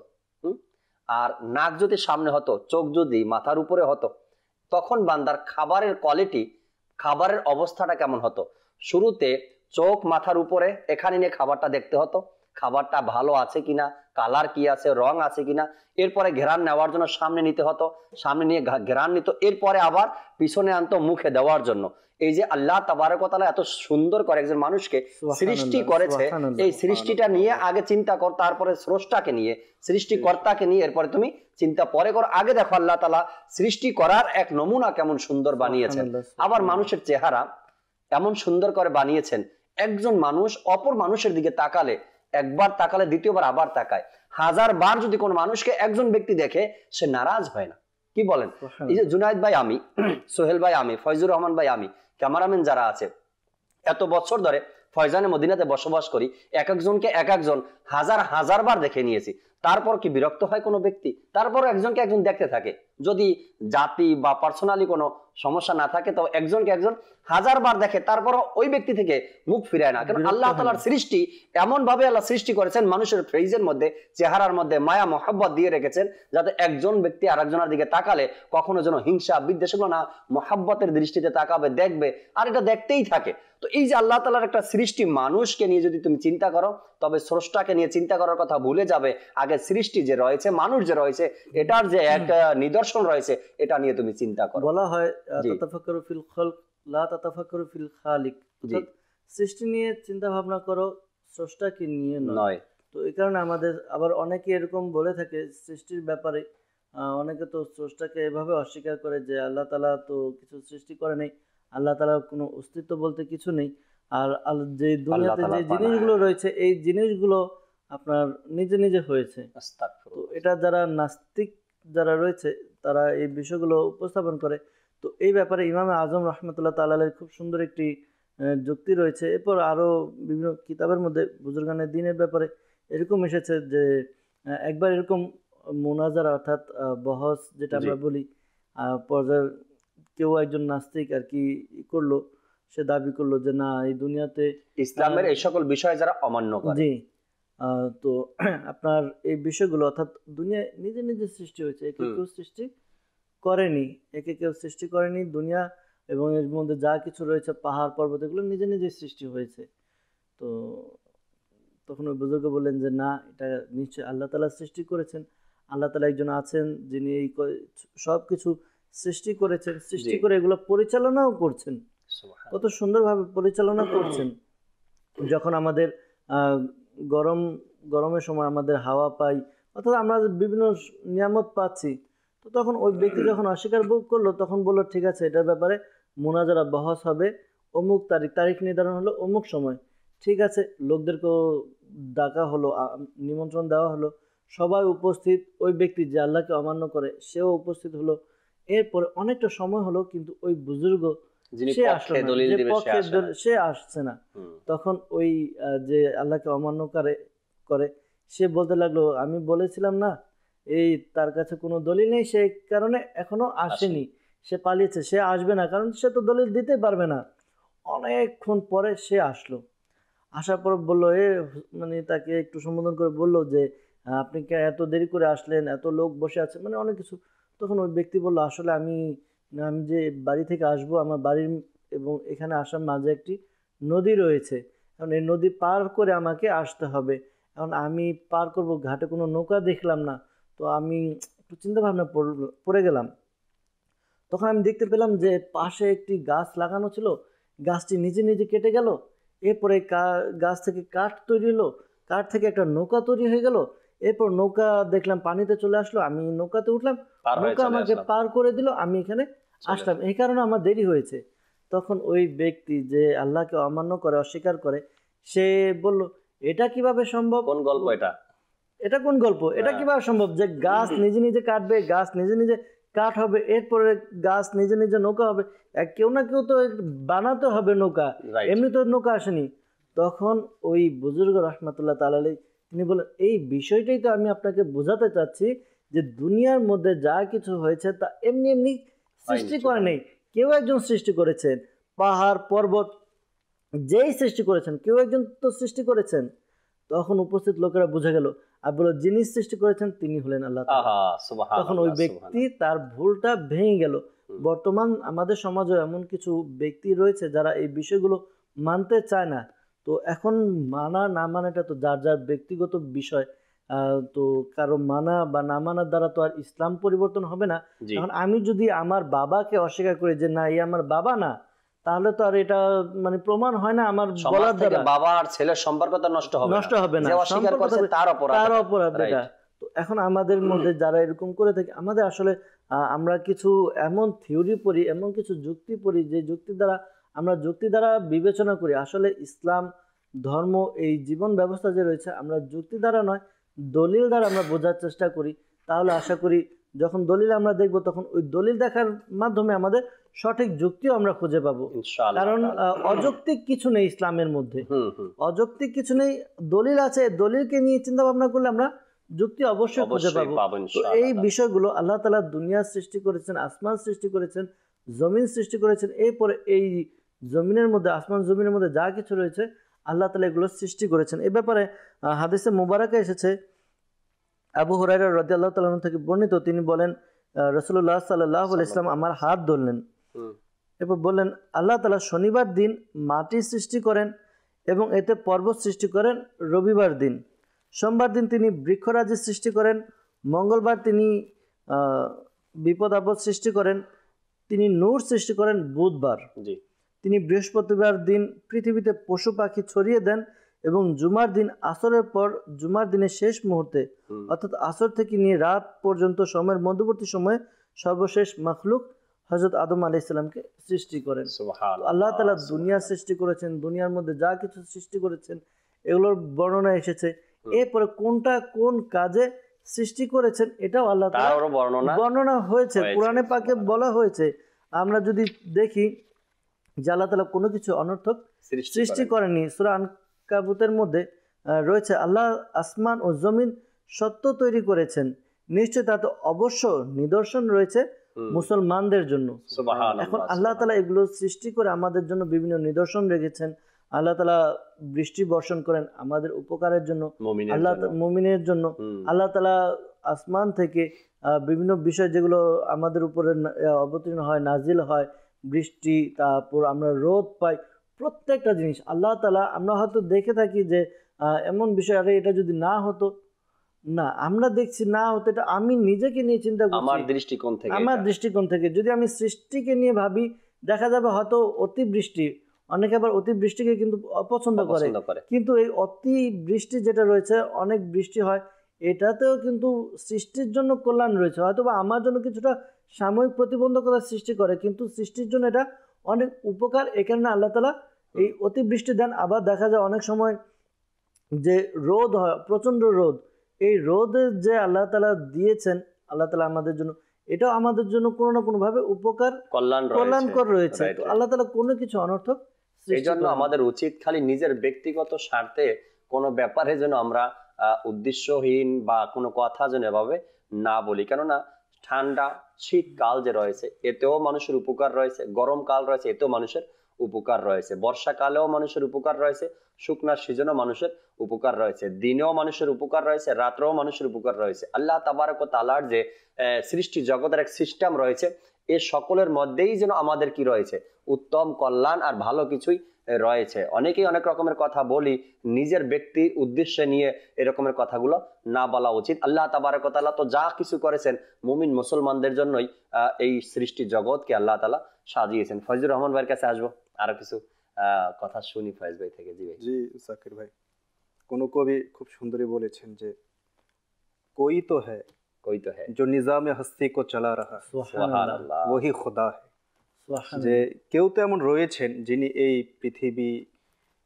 আর নাক যদি সামনে হতো, চোখ যদি মাথার উপরে হতো, তখন বান্দার খাবারের কোয়ালিটি, খাবারের অবস্থাটা কেমন হতো? শুরুতে চোখ মাথার উপরে, এখানে নিয়ে খাবারটা দেখতে হতো, খাবারটা ভালো আছে কিনা, কালার কি আছে, রং আছে কিনা। এরপরে ঘেরান নেওয়ার জন্য সামনে নিতে হতো, সামনে নিয়ে ঘেরান নিত, এরপরে আবার পিছনে আনতো মুখে দেওয়ার জন্য। এই যে আল্লাহ তাবারক ওয়া তাআলা এত সুন্দর করে একজন মানুষকে সৃষ্টি করেছে, এই সৃষ্টিটা নিয়ে আগে চিন্তা কর, তারপরে স্রষ্টাকে নিয়ে, সৃষ্টিকর্তাকে নিয়ে এরপরে তুমি চিন্তা পরে কর। আগে দেখো আল্লাহ তাআলা সৃষ্টি করার এক নমুনা কেমন সুন্দর বানিয়েছেন। আবার মানুষের চেহারা এমন সুন্দর করে বানিয়েছেন, একজন মানুষ অপর মানুষের দিকে তাকালে, একবার তাকালে দ্বিতীয়বার আবার তাকায়। 1000 বার যদি কোনো মানুষকে একজন ব্যক্তি দেখে, সে নারাজ হয় না। কি বলেন? এই যে জুনায়েদ ভাই আমি, সোহেল ভাই আমি, ফয়জুর রহমান ভাই আমি, ক্যামেরাম্যান যারা আছে, এত বছর ধরে ফয়জানে মদিনাতে বসবাস করি, এক একজনকে এক একজন হাজার হাজার বার দেখে নিয়েছি, তারপর কি বিরক্ত হয় কোনো ব্যক্তি? তারপর একজনকে একজন দেখতে থাকে, যদি জাতি বা পার্সোনালি কোনো সমস্যা না থাকে তো একজনকে একজন হাজার বার দেখে, তারপর ওই ব্যক্তি থেকে মুখ ফিরায় না। কারণ আল্লাহ তাআলার সৃষ্টি এমন ভাবে আল্লাহ সৃষ্টি করেছেন, মানুষের ফেইজের মধ্যে, চেহারার মধ্যে মায়া মহব্বত দিয়ে রেখেছেন, যাতে একজন ব্যক্তি আরেকজনের দিকে তাকালে কখনো যেন হিংসা বিদ্বেষ না, মহব্বতের দৃষ্টিতে তাকাবে, দেখবে, আর এটা দেখতেই থাকে। তো এই যে আল্লাহ তাআলার একটা সৃষ্টি, মানুষকে নিয়ে যদি তুমি চিন্তা করো, তবে স্রষ্টাকে নিয়ে চিন্তা করার কথা ভুলে যাবে। আগে সৃষ্টি যে রয়েছে, মানুষ যে রয়েছে, এটার যে এক নিদর্শন রয়েছে, এটা নিয়ে তুমি চিন্তা করো। বলা হয় তাতাফাক্কারু ফিল খালক লা তাতাফাক্কারু ফিল খালিক, সৃষ্টি নিয়ে চিন্তা ভাবনা করো, স্রষ্টাকে নিয়ে নয়। তো এই কারণে আমাদের আবার অনেকে এরকম বলে থাকে সৃষ্টির ব্যাপারে, অনেকে তো স্রষ্টাকে এভাবে অস্বীকার করে যে আল্লাহ তাআলা তো কিছু সৃষ্টি করে নাই, আল্লাহ তাআলার কোনো অস্তিত্ব বলতে কিছু নেই, আর যে দুনিয়াতে যে জিনিসগুলো রয়েছে এই জিনিসগুলো আপনার নিজে নিজে হয়েছে। তো এটা যারা নাস্তিক যারা রয়েছে তারা এই বিষয়গুলো উপস্থাপন করে। তো এই ব্যাপারে ইমাম আজম রহমতুল্লাহ তাআলার খুব সুন্দর একটি যুক্তি রয়েছে। এরপর আরও বিভিন্ন কিতাবের মধ্যে বুজুর্গানের দ্বীনের ব্যাপারে এরকম এসেছে যে একবার এরকম মুনাজারা অর্থাৎ বহস যেটা আমরা বলি, পর্যায়ে কেউ একজন নাস্তিক আর কি করলো, সে দাবি করলো যে না, এই দুনিয়াতে ইসলামের এই সকল বিষয় যারা অমান্য করে, জি, তো আপনার এই বিষয়গুলো অর্থাৎ দুনিয়া নিজে নিজে সৃষ্টি হয়েছে, একে কেউ সৃষ্টি করেনি, একে কেউ সৃষ্টি করেনি। দুনিয়া এবং এর মধ্যে যা কিছু রয়েছে, পাহাড় পর্বত, এগুলো নিজে নিজে সৃষ্টি হয়েছে। তো তখন ওই বুজুর্গ বললেন যে না, এটা নিশ্চয়ই আল্লাহ তাআলা সৃষ্টি করেছেন, আল্লাহ তাআলা একজন আছেন যিনি এই সব কিছু সৃষ্টি করেছেন, সৃষ্টি করে এগুলো পরিচালনাও করছেন, কত সুন্দরভাবে পরিচালনা করছেন। যখন আমাদের গরমের সময় আমাদের হাওয়া পাই, অর্থাৎ আমরা বিভিন্ন নিয়ামত পাচ্ছি, তো তখন ওই ব্যক্তি যখন অস্বীকার করলো, তখন বললো ঠিক আছে, এটার ব্যাপারে মুনাজারা বহস হবে, অমুক তারিখ নির্ধারণ হলো, অমুক সময়, ঠিক আছে। লোকদেরকেও ডাকা হলো, নিমন্ত্রণ দেওয়া হলো, সবাই উপস্থিত। ওই ব্যক্তি যে আল্লাহকে অমান্য করে সেও উপস্থিত হলো। এরপরে অনেকটা সময় হলো, কিন্তু ওই বুজুর্গ সে আসলো না, সে আসছে না। তখন ওই যে আল্লাহকে অমান্য করে সে বলতে লাগলো, আমি বলেছিলাম না এই তার কাছে কোনো দলিল নেই, সেই কারণে এখনো আসেনি, সে পালিয়েছে, সে আসবে না, কারণ সে তো দলিল দিতে পারবে না। অনেকক্ষণ পরে সে আসলো, আসার পর বললো মানে তাকে একটু সম্বোধন করে বললো যে আপনি এত দেরি করে আসলেন, এত লোক বসে আছে, মানে অনেক কিছু। তখন ওই ব্যক্তি বললো, আসলে আমি যে বাড়ি থেকে আসবো, আমার বাড়ির এবং এখানে আসার মাঝে একটি নদী রয়েছে, কারণ এই নদী পার করে আমাকে আসতে হবে। এখন আমি পার করব, ঘাটে কোনো নৌকা দেখলাম না, তো আমি একটু চিন্তা ভাবনা পড়ে গেলাম। তখন আমি দেখতে পেলাম যে পাশে একটি গাছ লাগানো ছিল, গাছটি নিজে নিজে কেটে গেল, এরপরে গাছ থেকে কাঠ তৈরি হলো, কাঠ থেকে একটা নৌকা তৈরি হয়ে গেল, এরপর নৌকা দেখলাম পানিতে চলে আসলো, আমি নৌকাতে উঠলাম, নৌকা আমাকে পার করে দিল, আমি এখানে আসলাম, এই কারণে আমার দেরি হয়েছে। তখন ওই ব্যক্তি যে আল্লাহকে অমান্য করে, অস্বীকার করে, সে বলল এটা কিভাবে সম্ভব? কোন গল্প এটা? এটা কোন গল্প? এটা কিভাবে সম্ভব যে গাছ নিজে নিজে কাটবে, গাছ নিজে নিজে কাঠ হবে, এরপরে গাছ নিজে নিজে নৌকা হবে? কেউ না কেউ তো বানাতে হবে নৌকা, এমনি তো নৌকা আসেনি। তখন ওই বুজুর্গ রহমাতুল্লাহ তাআলা তিনি বলেন, এই বিষয়টাই তো আমি আপনাকে বোঝাতে চাচ্ছি যে দুনিয়ার মধ্যে যা কিছু হয়েছে তা এমনি এমনি সৃষ্টি করে নেই, কেউ একজন সৃষ্টি করেছেন। পাহাড় পর্বত যেই সৃষ্টি করেছেন, কেউ একজন তো সৃষ্টি করেছেন। তখন উপস্থিত লোকেরা বুঝে গেল আর বলল, যিনি সৃষ্টি করেছেন তিনি হলেন আল্লাহ তাআলা। তখন ওই ব্যক্তি তার ভুলটা ভেঙে গেল। বর্তমান আমাদের সমাজে এমন কিছু ব্যক্তি রয়েছে যারা এই বিষয়গুলো মানতে চায় না। তো এখন মানা না মানাটা তো যার যার ব্যক্তিগত বিষয়, তো কারো মানা বা না মানার দ্বারা তো আর ইসলাম পরিবর্তন হবে না। এখন আমি যদি আমার বাবাকে অস্বীকার করি যে না, এই আমার বাবা না, তাহলে তো আর এটা মানে প্রমাণ হয় না আমার বলার দ্বারা বাবা আর ছেলের সম্পর্কটা নষ্ট হবে না, তার অপরাধ এটা। তো এখন আমাদের মধ্যে যারা এরকম করে থাকে, আমাদের আসলে আমরা কিছু এমন থিওরি পড়ি, এমন কিছু যুক্তি পড়ি, যে যুক্তি দ্বারা বিবেচনা করি আসলে ইসলাম ধর্ম এই জীবন ব্যবস্থা যে রয়েছে, আমরা যুক্তি দ্বারা নয় দলিল দ্বারা আমরা বোঝার চেষ্টা করি, তাহলে আশা করি যখন দলিল আমরা দেখব তখন ওই দলিল দেখার মাধ্যমে আমাদের সঠিক যুক্তিও আমরা খুঁজে পাবো। কারণ অযৌক্তিক কিছু নেই ইসলামের মধ্যে, অযৌক্তিক কিছু নেই, দলিল আছে, দলিলকে নিয়ে চিন্তা ভাবনা করলে আমরা যুক্তি অবশ্যই খুঁজে পাবো। তো এই বিষয়গুলো আল্লাহ তাআলা দুনিয়া সৃষ্টি করেছেন, আসমান সৃষ্টি করেছেন, জমিন সৃষ্টি করেছেন, এরপরে এই জমিনের মধ্যে, আসমান জমিনের মধ্যে যা কিছু রয়েছে আল্লাহ তাআলা এগুলো সৃষ্টি করেছেন। এ ব্যাপারে হাদিসে মুবারাকে এসেছে, আবু হুরায়রা রাদিয়াল্লাহু তাআলা আনহু থেকে বর্ণিত, তিনি বলেন রাসূলুল্লাহ সাল্লাল্লাহু আলাইহি ওয়াসাল্লাম আমার হাত ধরলেন, এরপর বললেন আল্লাহ তাআলা শনিবার দিন মাটি সৃষ্টি করেন এবং এতে পর্বত সৃষ্টি করেন রবিবার দিন, সোমবার দিন তিনি বৃক্ষরাজি সৃষ্টি করেন, মঙ্গলবার তিনি বিপদ আপদ সৃষ্টি করেন, তিনি নূর সৃষ্টি করেন বুধবার, তিনি বৃহস্পতিবার দিন পৃথিবীতে পশু পাখি ছড়িয়ে দেন এবং জুমার দিন আসরের পর জুমার দিনের শেষ মুহূর্তে অর্থাৎ আসর থেকে নিয়ে রাত পর্যন্ত সময়ের মধ্যবর্তী সময়ে সর্বশেষ মাখলুক হযরত আদম আলাইহিস সালামকে সৃষ্টি করেন। আল্লাহ তাআলা দুনিয়া সৃষ্টি করেছেন, দুনিয়ার মধ্যে যা কিছু সৃষ্টি করেছেন এগুলোর বর্ণনা এসেছে। এরপরে কোনটা কোন কাজে সৃষ্টি করেছেন এটাও আল্লাহ তাআলা বর্ণনা হয়েছে, কোরআনে পাকে বলা হয়েছে। আমরা যদি দেখি যে আল্লাহ তাআলা কোনো কিছু অনর্থক সৃষ্টি করেননি। সূরা আনকাবুতের মধ্যে রয়েছে আল্লাহ আসমান ও জমিন সত্য তৈরি করেছেন, নিশ্চয় তাতে অবশ্য নিদর্শন রয়েছে মুসলমানদের জন্য। এখন আল্লাহ তাআলা এগুলো সৃষ্টি করে আমাদের জন্য বিভিন্ন নিদর্শন রেখেছেন। আল্লাহ তাআলা বৃষ্টি বর্ষণ করেন আমাদের উপকারের জন্য, আল্লাহ মুমিনের জন্য। আল্লাহ তাআলা আসমান থেকে বিভিন্ন বিষয় যেগুলো আমাদের উপরে অবতীর্ণ হয়, নাজিল হয়, বৃষ্টি, তারপর আমরা রোদ পাই, প্রত্যেকটা জিনিস আল্লাহ তাআলা, আমরা হয়তো দেখে থাকি যে এমন বিষয়, আরে এটা যদি না হতো, না আমরা দেখছি না হতো, এটা আমি নিজেকে নিয়ে চিন্তা করছি আমার দৃষ্টিকোণ থেকে। যদি আমি সৃষ্টিকে নিয়ে ভাবি দেখা যাবে হয়তো অতিবৃষ্টি, অনেকে আবার অতিবৃষ্টিকে কিন্তু অপছন্দ করে, কিন্তু এই অতিবৃষ্টি যেটা রয়েছে, অনেক বৃষ্টি হয়, এটাতেও কিন্তু সৃষ্টির জন্য কল্যাণ রয়েছে। হয়তো বা আমার জন্য কিছুটা সাময়িক প্রতিবন্ধকতা সৃষ্টি করে, কিন্তু সৃষ্টির জন্য এটা অনেক উপকার। এই কারণে আল্লাহ তাআলা এই অতিবৃষ্টি দেন। আবার দেখা যায় অনেক সময় যে রোদ হয়, প্রচণ্ড রোদ, এই রোদে যে আল্লাহ তাআলা দিয়েছেন, আল্লাহ তাআলা আমাদের জন্য, এটাও আমাদের জন্য কোনো না কোনোভাবে উপকার কল্যাণকর রয়েছে। তো আল্লাহ তাআলা কোনো কিছু অনর্থক, এই জন্য আমাদের উচিত খালি নিজের ব্যক্তিগত স্বার্থে কোনো ব্যাপারে যেন আমরা উদ্দেশ্যহীন বা কোনো কথা যেন এভাবে না বলি। কেননা ঠান্ডা শীতকাল যে রয়েছে এতেও মানুষের উপকার রয়েছে, গরমকাল রয়েছে এতেও মানুষের উপকার রয়েছে, বর্ষাকালেও মানুষের উপকার রয়েছে, শুকনার সিজনেও মানুষের উপকার রয়েছে, দিনেও মানুষের উপকার রয়েছে, রাত্রেও মানুষের উপকার রয়েছে। আল্লাহ তাবারক ওয়া তাআলার যে সৃষ্টি জগতের এক সিস্টেম রয়েছে, এ সকলের মধ্যেই যেন আমাদের কি রয়েছে, উত্তম কল্যাণ আর ভালো কিছুই রয়েছে। অনেকেই অনেক রকমের কথা বলি, নিজের ব্যক্তির উদ্দেশ্যে নিয়ে এরকমের কথাগুলো না বলা উচিত। আল্লাহ তাবারক ওয়া তাআলা তো যা কিছু করেছেন মুমিন মুসলমানদের জন্যই এই সৃষ্টি জগৎকে আল্লাহ তাআলা সাজিয়েছেন। ফয়জুর রহমান ভাইয়ের কাছে আসবো, আরো কিছু কথা শুনি ফয়েজ ভাই থেকে। জি ভাই। জি জাকির ভাই, কোন কবি খুব সুন্দরই বলেছেন যে कोई तो है जो निजाम हस्ती को चला रहा है वही खुदा है। যে কেউ তো এমন রয়েছেন যিনি এই পৃথিবী,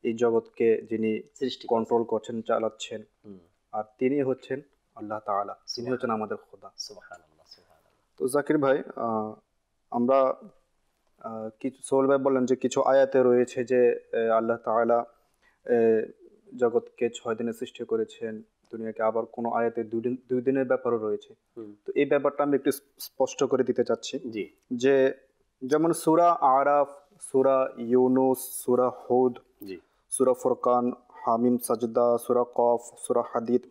এই জগৎকে যিনি কন্ট্রোল করছেন, চালাচ্ছেন, আর তিনি হচ্ছেন আল্লাহ তাআলা, তিনি হচ্ছেন আমাদের খোদা। সুবহানাল্লাহ, সুবহানাল্লাহ। তো জাকির ভাই, আমরা কিছু সোহেল ভাই বললেন যে কিছু আয়াতে রয়েছে যে আল্লাহ তাআলা জগৎকে 6 দিনে সৃষ্টি করেছেন, দুনিয়াকে। আবার কোনো আয়াতে 2 দিনের ব্যাপারও রয়েছে। তো এই ব্যাপারটা আমি একটু স্পষ্ট করে দিতে চাচ্ছি যে যেমন সূরা আরাফ, সূরা ইউনুস, সূরা হুদ, সূরা ফুরকান, হামিম, সাজদা, সূরা কফ, সূরা হাদিদ,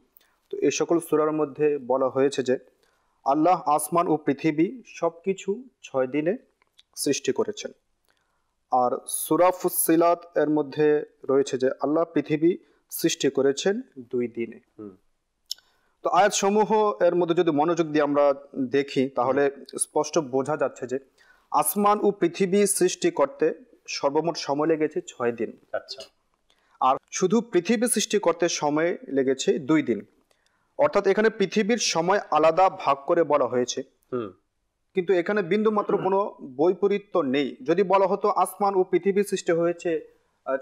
তো এই সকল সূরার মধ্যে বলা হয়েছে যে আল্লাহ আসমান ও পৃথিবী সবকিছু 6 দিনে সৃষ্টি করেছেন। আর সূরা ফুসসিলাত এর মধ্যে রয়েছে যে আল্লাহ পৃথিবী সৃষ্টি করেছেন 2 দিনে। তো আয়াত সমূহ এর মধ্যে যদি মনোযোগ দিয়ে আমরা দেখি তাহলে স্পষ্ট বোঝা যাচ্ছে যে আসমান ও পৃথিবী সৃষ্টি করতে সর্বমোট সময় লেগেছে 6 দিন। আচ্ছা, আর শুধু পৃথিবী সৃষ্টি করতে সময় লেগেছে 2 দিন। অর্থাৎ এখানে পৃথিবীর সময় আলাদা ভাগ করে বলা হয়েছে, কিন্তু এখানে বিন্দু মাত্র কোনো বৈপরীত্য নেই। যদি বলা হতো আসমান ও পৃথিবী সৃষ্টি হয়েছে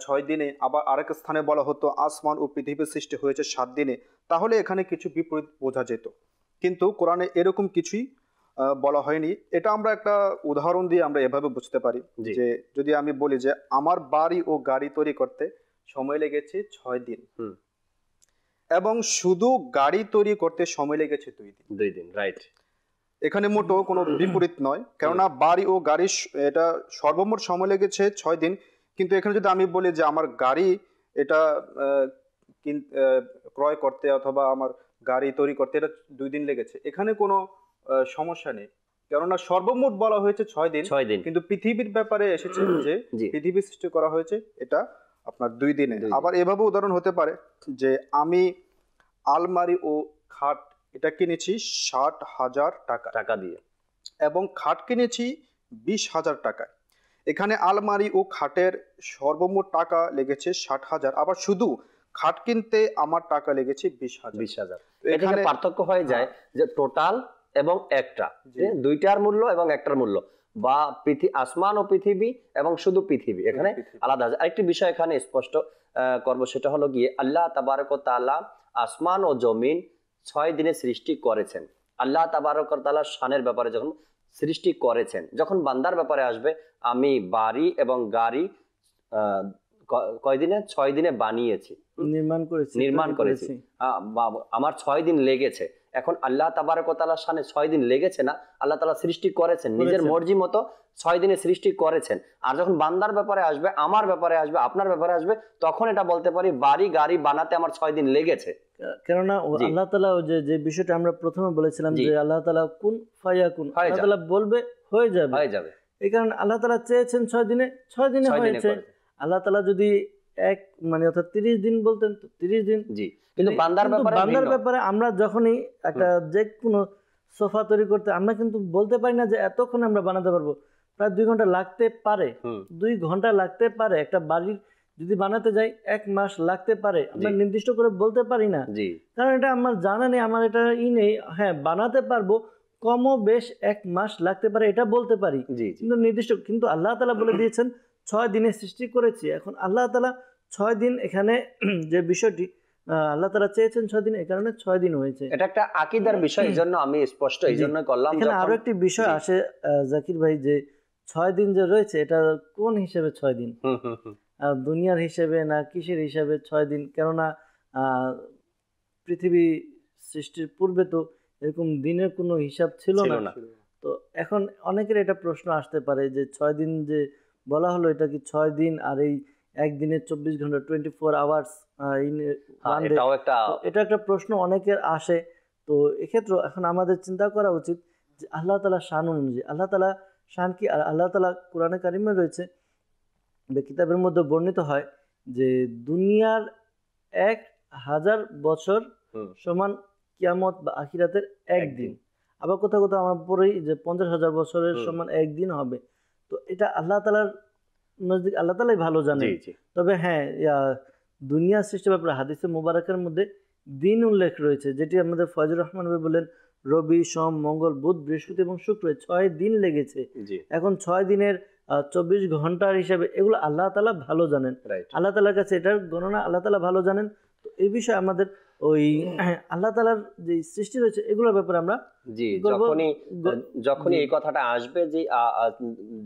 6 দিনে, আবার আরেক স্থানে বলা হতো আসমান ও পৃথিবী সৃষ্টি হয়েছে 7 দিনে, তাহলে এখানে কিছু বিপরীত বোঝা যেত। কিন্তু কোরআনে এরকম কিছুই বলা হয়নি। এটা আমরা একটা উদাহরণ দিয়ে আমরা এভাবে বুঝতে পারি জি। যে যদি আমি বলি যে আমার বাড়ি ও গাড়ি তৈরি করতে সময় লেগেছে 6 দিন, হুম। এবং শুধু গাড়ি তৈরি করতে সময় লেগেছে 2 দিন। 2 দিন, রাইট। এখানে মোটো কোনো বিপরীত নয়, কেননা বাড়ি ও গাড়ি এটা সর্বমোট সময় লেগেছে 6 দিন, কিন্তু এখানে যদি আমি বলি যে আমার গাড়ি এটা ক্রয় করতে অথবা আমার গাড়ি তৈরি করতে এটা 2 দিন লেগেছে, এখানে কোনো সমস্যা নেই, কেননা সর্বমোট বলা হয়েছে 6 দিন, 6 দিন। কিন্তু পৃথিবীর ব্যাপারে এসেছে যে জি। পৃথিবী সৃষ্টি করা হয়েছে এটা আপনার 2 দিনে। আবার এভাবে উদাহরণ হতে পারে যে আমি আলমারি ও খাট এটা কিনেছি 60,000 টাকা দিয়ে, এবং খাট কিনেছি 20,000 টাকায়। এখানে আলমারি ও খাটের সর্বমোট টাকা লেগেছে 60,000, আবার শুধু খাট কিনতে আমার টাকা লেগেছে 20,000। 20,000। এখানে পার্থক্য হয়ে যায় যে টোটাল এবং একটা, দুইটার মূল্য এবং একটার মূল্য, বা আসমান ও পৃথিবী এবং শুধু পৃথিবী, এখানে আলাদা। আরেকটি বিষয় এখানে স্পষ্ট করব, সেটা হলো গিয়ে আল্লাহ তাবারক ওয়া তাআলা আসমান ও জমিন 6 দিনে সৃষ্টি করেছেন। আল্লাহ তাবারক ওয়া তাআলা শানের ব্যাপারে যখন সৃষ্টি করেছেন, যখন বান্দার ব্যাপারে আসবে, আমি বাড়ি এবং গাড়ি কয় দিনে? 6 দিনে বানিয়েছি, নির্মাণ করেছি। আমার 6 দিন লেগেছে। এখন আল্লাহ তাবারক ওয়া তাআলার শানে 6 দিন লেগেছে না, আল্লাহ তাআলা সৃষ্টি করেছেন নিজের মর্জি মতো 6 দিনে সৃষ্টি করেছেন। আর যখন বান্দার ব্যাপারে আসবে, আমার ব্যাপারে আসবে, আপনার ব্যাপারে আসবে, তখন এটা বলতে পারি বাড়ি গাড়ি বানাতে আমার 6 দিন লেগেছে। কেননা আল্লাহ তাআলা যে বিষয়টা আমরা প্রথমে বলেছিলাম যে আল্লাহ তাআলা কুন ফায়াকুন, আল্লাহ তাআলা বলবে হয়ে যাবে। এই কারণে আল্লাহ তাআলা চেয়েছেন 6 দিনে, 6 দিনে হয়েছে। আল্লাহ তাআলা যদি অর্থাৎ 30 দিন বলতেন তো 30 দিন। জি, কিন্তু বান্দার ব্যাপারে আমরা যখনই একটা যে কোনো সোফা তৈরি করতে, আমরা কিন্তু বলতে পারি না যে এতক্ষণ আমরা বানাতে পারবো। প্রায় 2 ঘন্টা লাগতে পারে, 2 ঘন্টা লাগতে পারে। একটা বাড়ির যদি বানাতে যাই 1 মাস লাগতে পারে, আমরা নির্দিষ্ট করে বলতে পারি না, কারণ এটা আমার জানা নেই, আমার এটা নেই। হ্যাঁ, বানাতে পারবো, কমও বেশ 1 মাস লাগতে পারে, এটা বলতে পারি, কিন্তু নির্দিষ্ট। কিন্তু আল্লাহ তাআলা বলে দিয়েছেন 6 দিনে সৃষ্টি করেছি। এখন আল্লাহ তাআলা 6 দিন, এখানে যে বিষয়টি আল্লাহ তাআলা চেয়েছেন 6 দিন, এই কারণে 6 দিন হয়েছে। এটা একটা আকীদার বিষয়, এজন্য আমি স্পষ্ট এইজন্য করলাম। এখানে আরো একটি বিষয় আসে জাকির ভাই, যে 6 দিন যে রয়েছে, এটা কোন হিসেবে 6 দিন? দুনিয়ার হিসেবে না কিসের হিসেবে 6 দিন? কেননা পৃথিবী সৃষ্টির পূর্বে তো এরকম দিনের কোনো হিসাব ছিল না। তো এখন অনেকের এটা প্রশ্ন আসতে পারে যে 6 দিন যে বলা হলো, এটা কি 6 দিন? আর এই একদিনের 24 ঘন্টা 24 আওয়ার্স, এটা একটা প্রশ্ন অনেকের আসে। তো এক্ষেত্রে এখন আমাদের চিন্তা করা উচিত যে আল্লাহ তাআলা শান অনুযায়ী, আল্লাহ তাআলা শান কি? আর আল্লাহ তাআলা কোরআনে কারিমে রয়েছে, কিতাবের মধ্যে বর্ণিত হয় যে দুনিয়ার 1000 বছর সমান কিয়ামত বা আখিরাতের একদিন। আবার কোথাও কোথাও আমরা পড়ি যে 50,000 বছরের সমান একদিন হবে। তো এটা আল্লাহ তাআলার নজদিক আল্লাহ তাআলাই ভালো জানেন। তবে হ্যাঁ, দুনিয়া সৃষ্টির ব্যাপারে হাদিসে মুবারাকের মধ্যে দিন উল্লেখ রয়েছে, যেটি আমাদের ফয়জুর রহমান ভাই বলেন রবি, সোম, মঙ্গল, বুধ, বৃহস্পতি এবং শুক্র 6 দিন লেগেছে। এখন 6 দিনের 24 ঘন্টার হিসাবে এগুলো আল্লাহ তাআলা ভালো জানেন। আল্লাহ তাআলার কাছে এটার গণনা আল্লাহ তাআলা ভালো জানেন। তো এই বিষয়ে আমাদের ওই আল্লাহ তাআলার যে সৃষ্টি রয়েছে এগুলোর ব্যাপারে আমরা যখনই এই কথাটা আসবে যে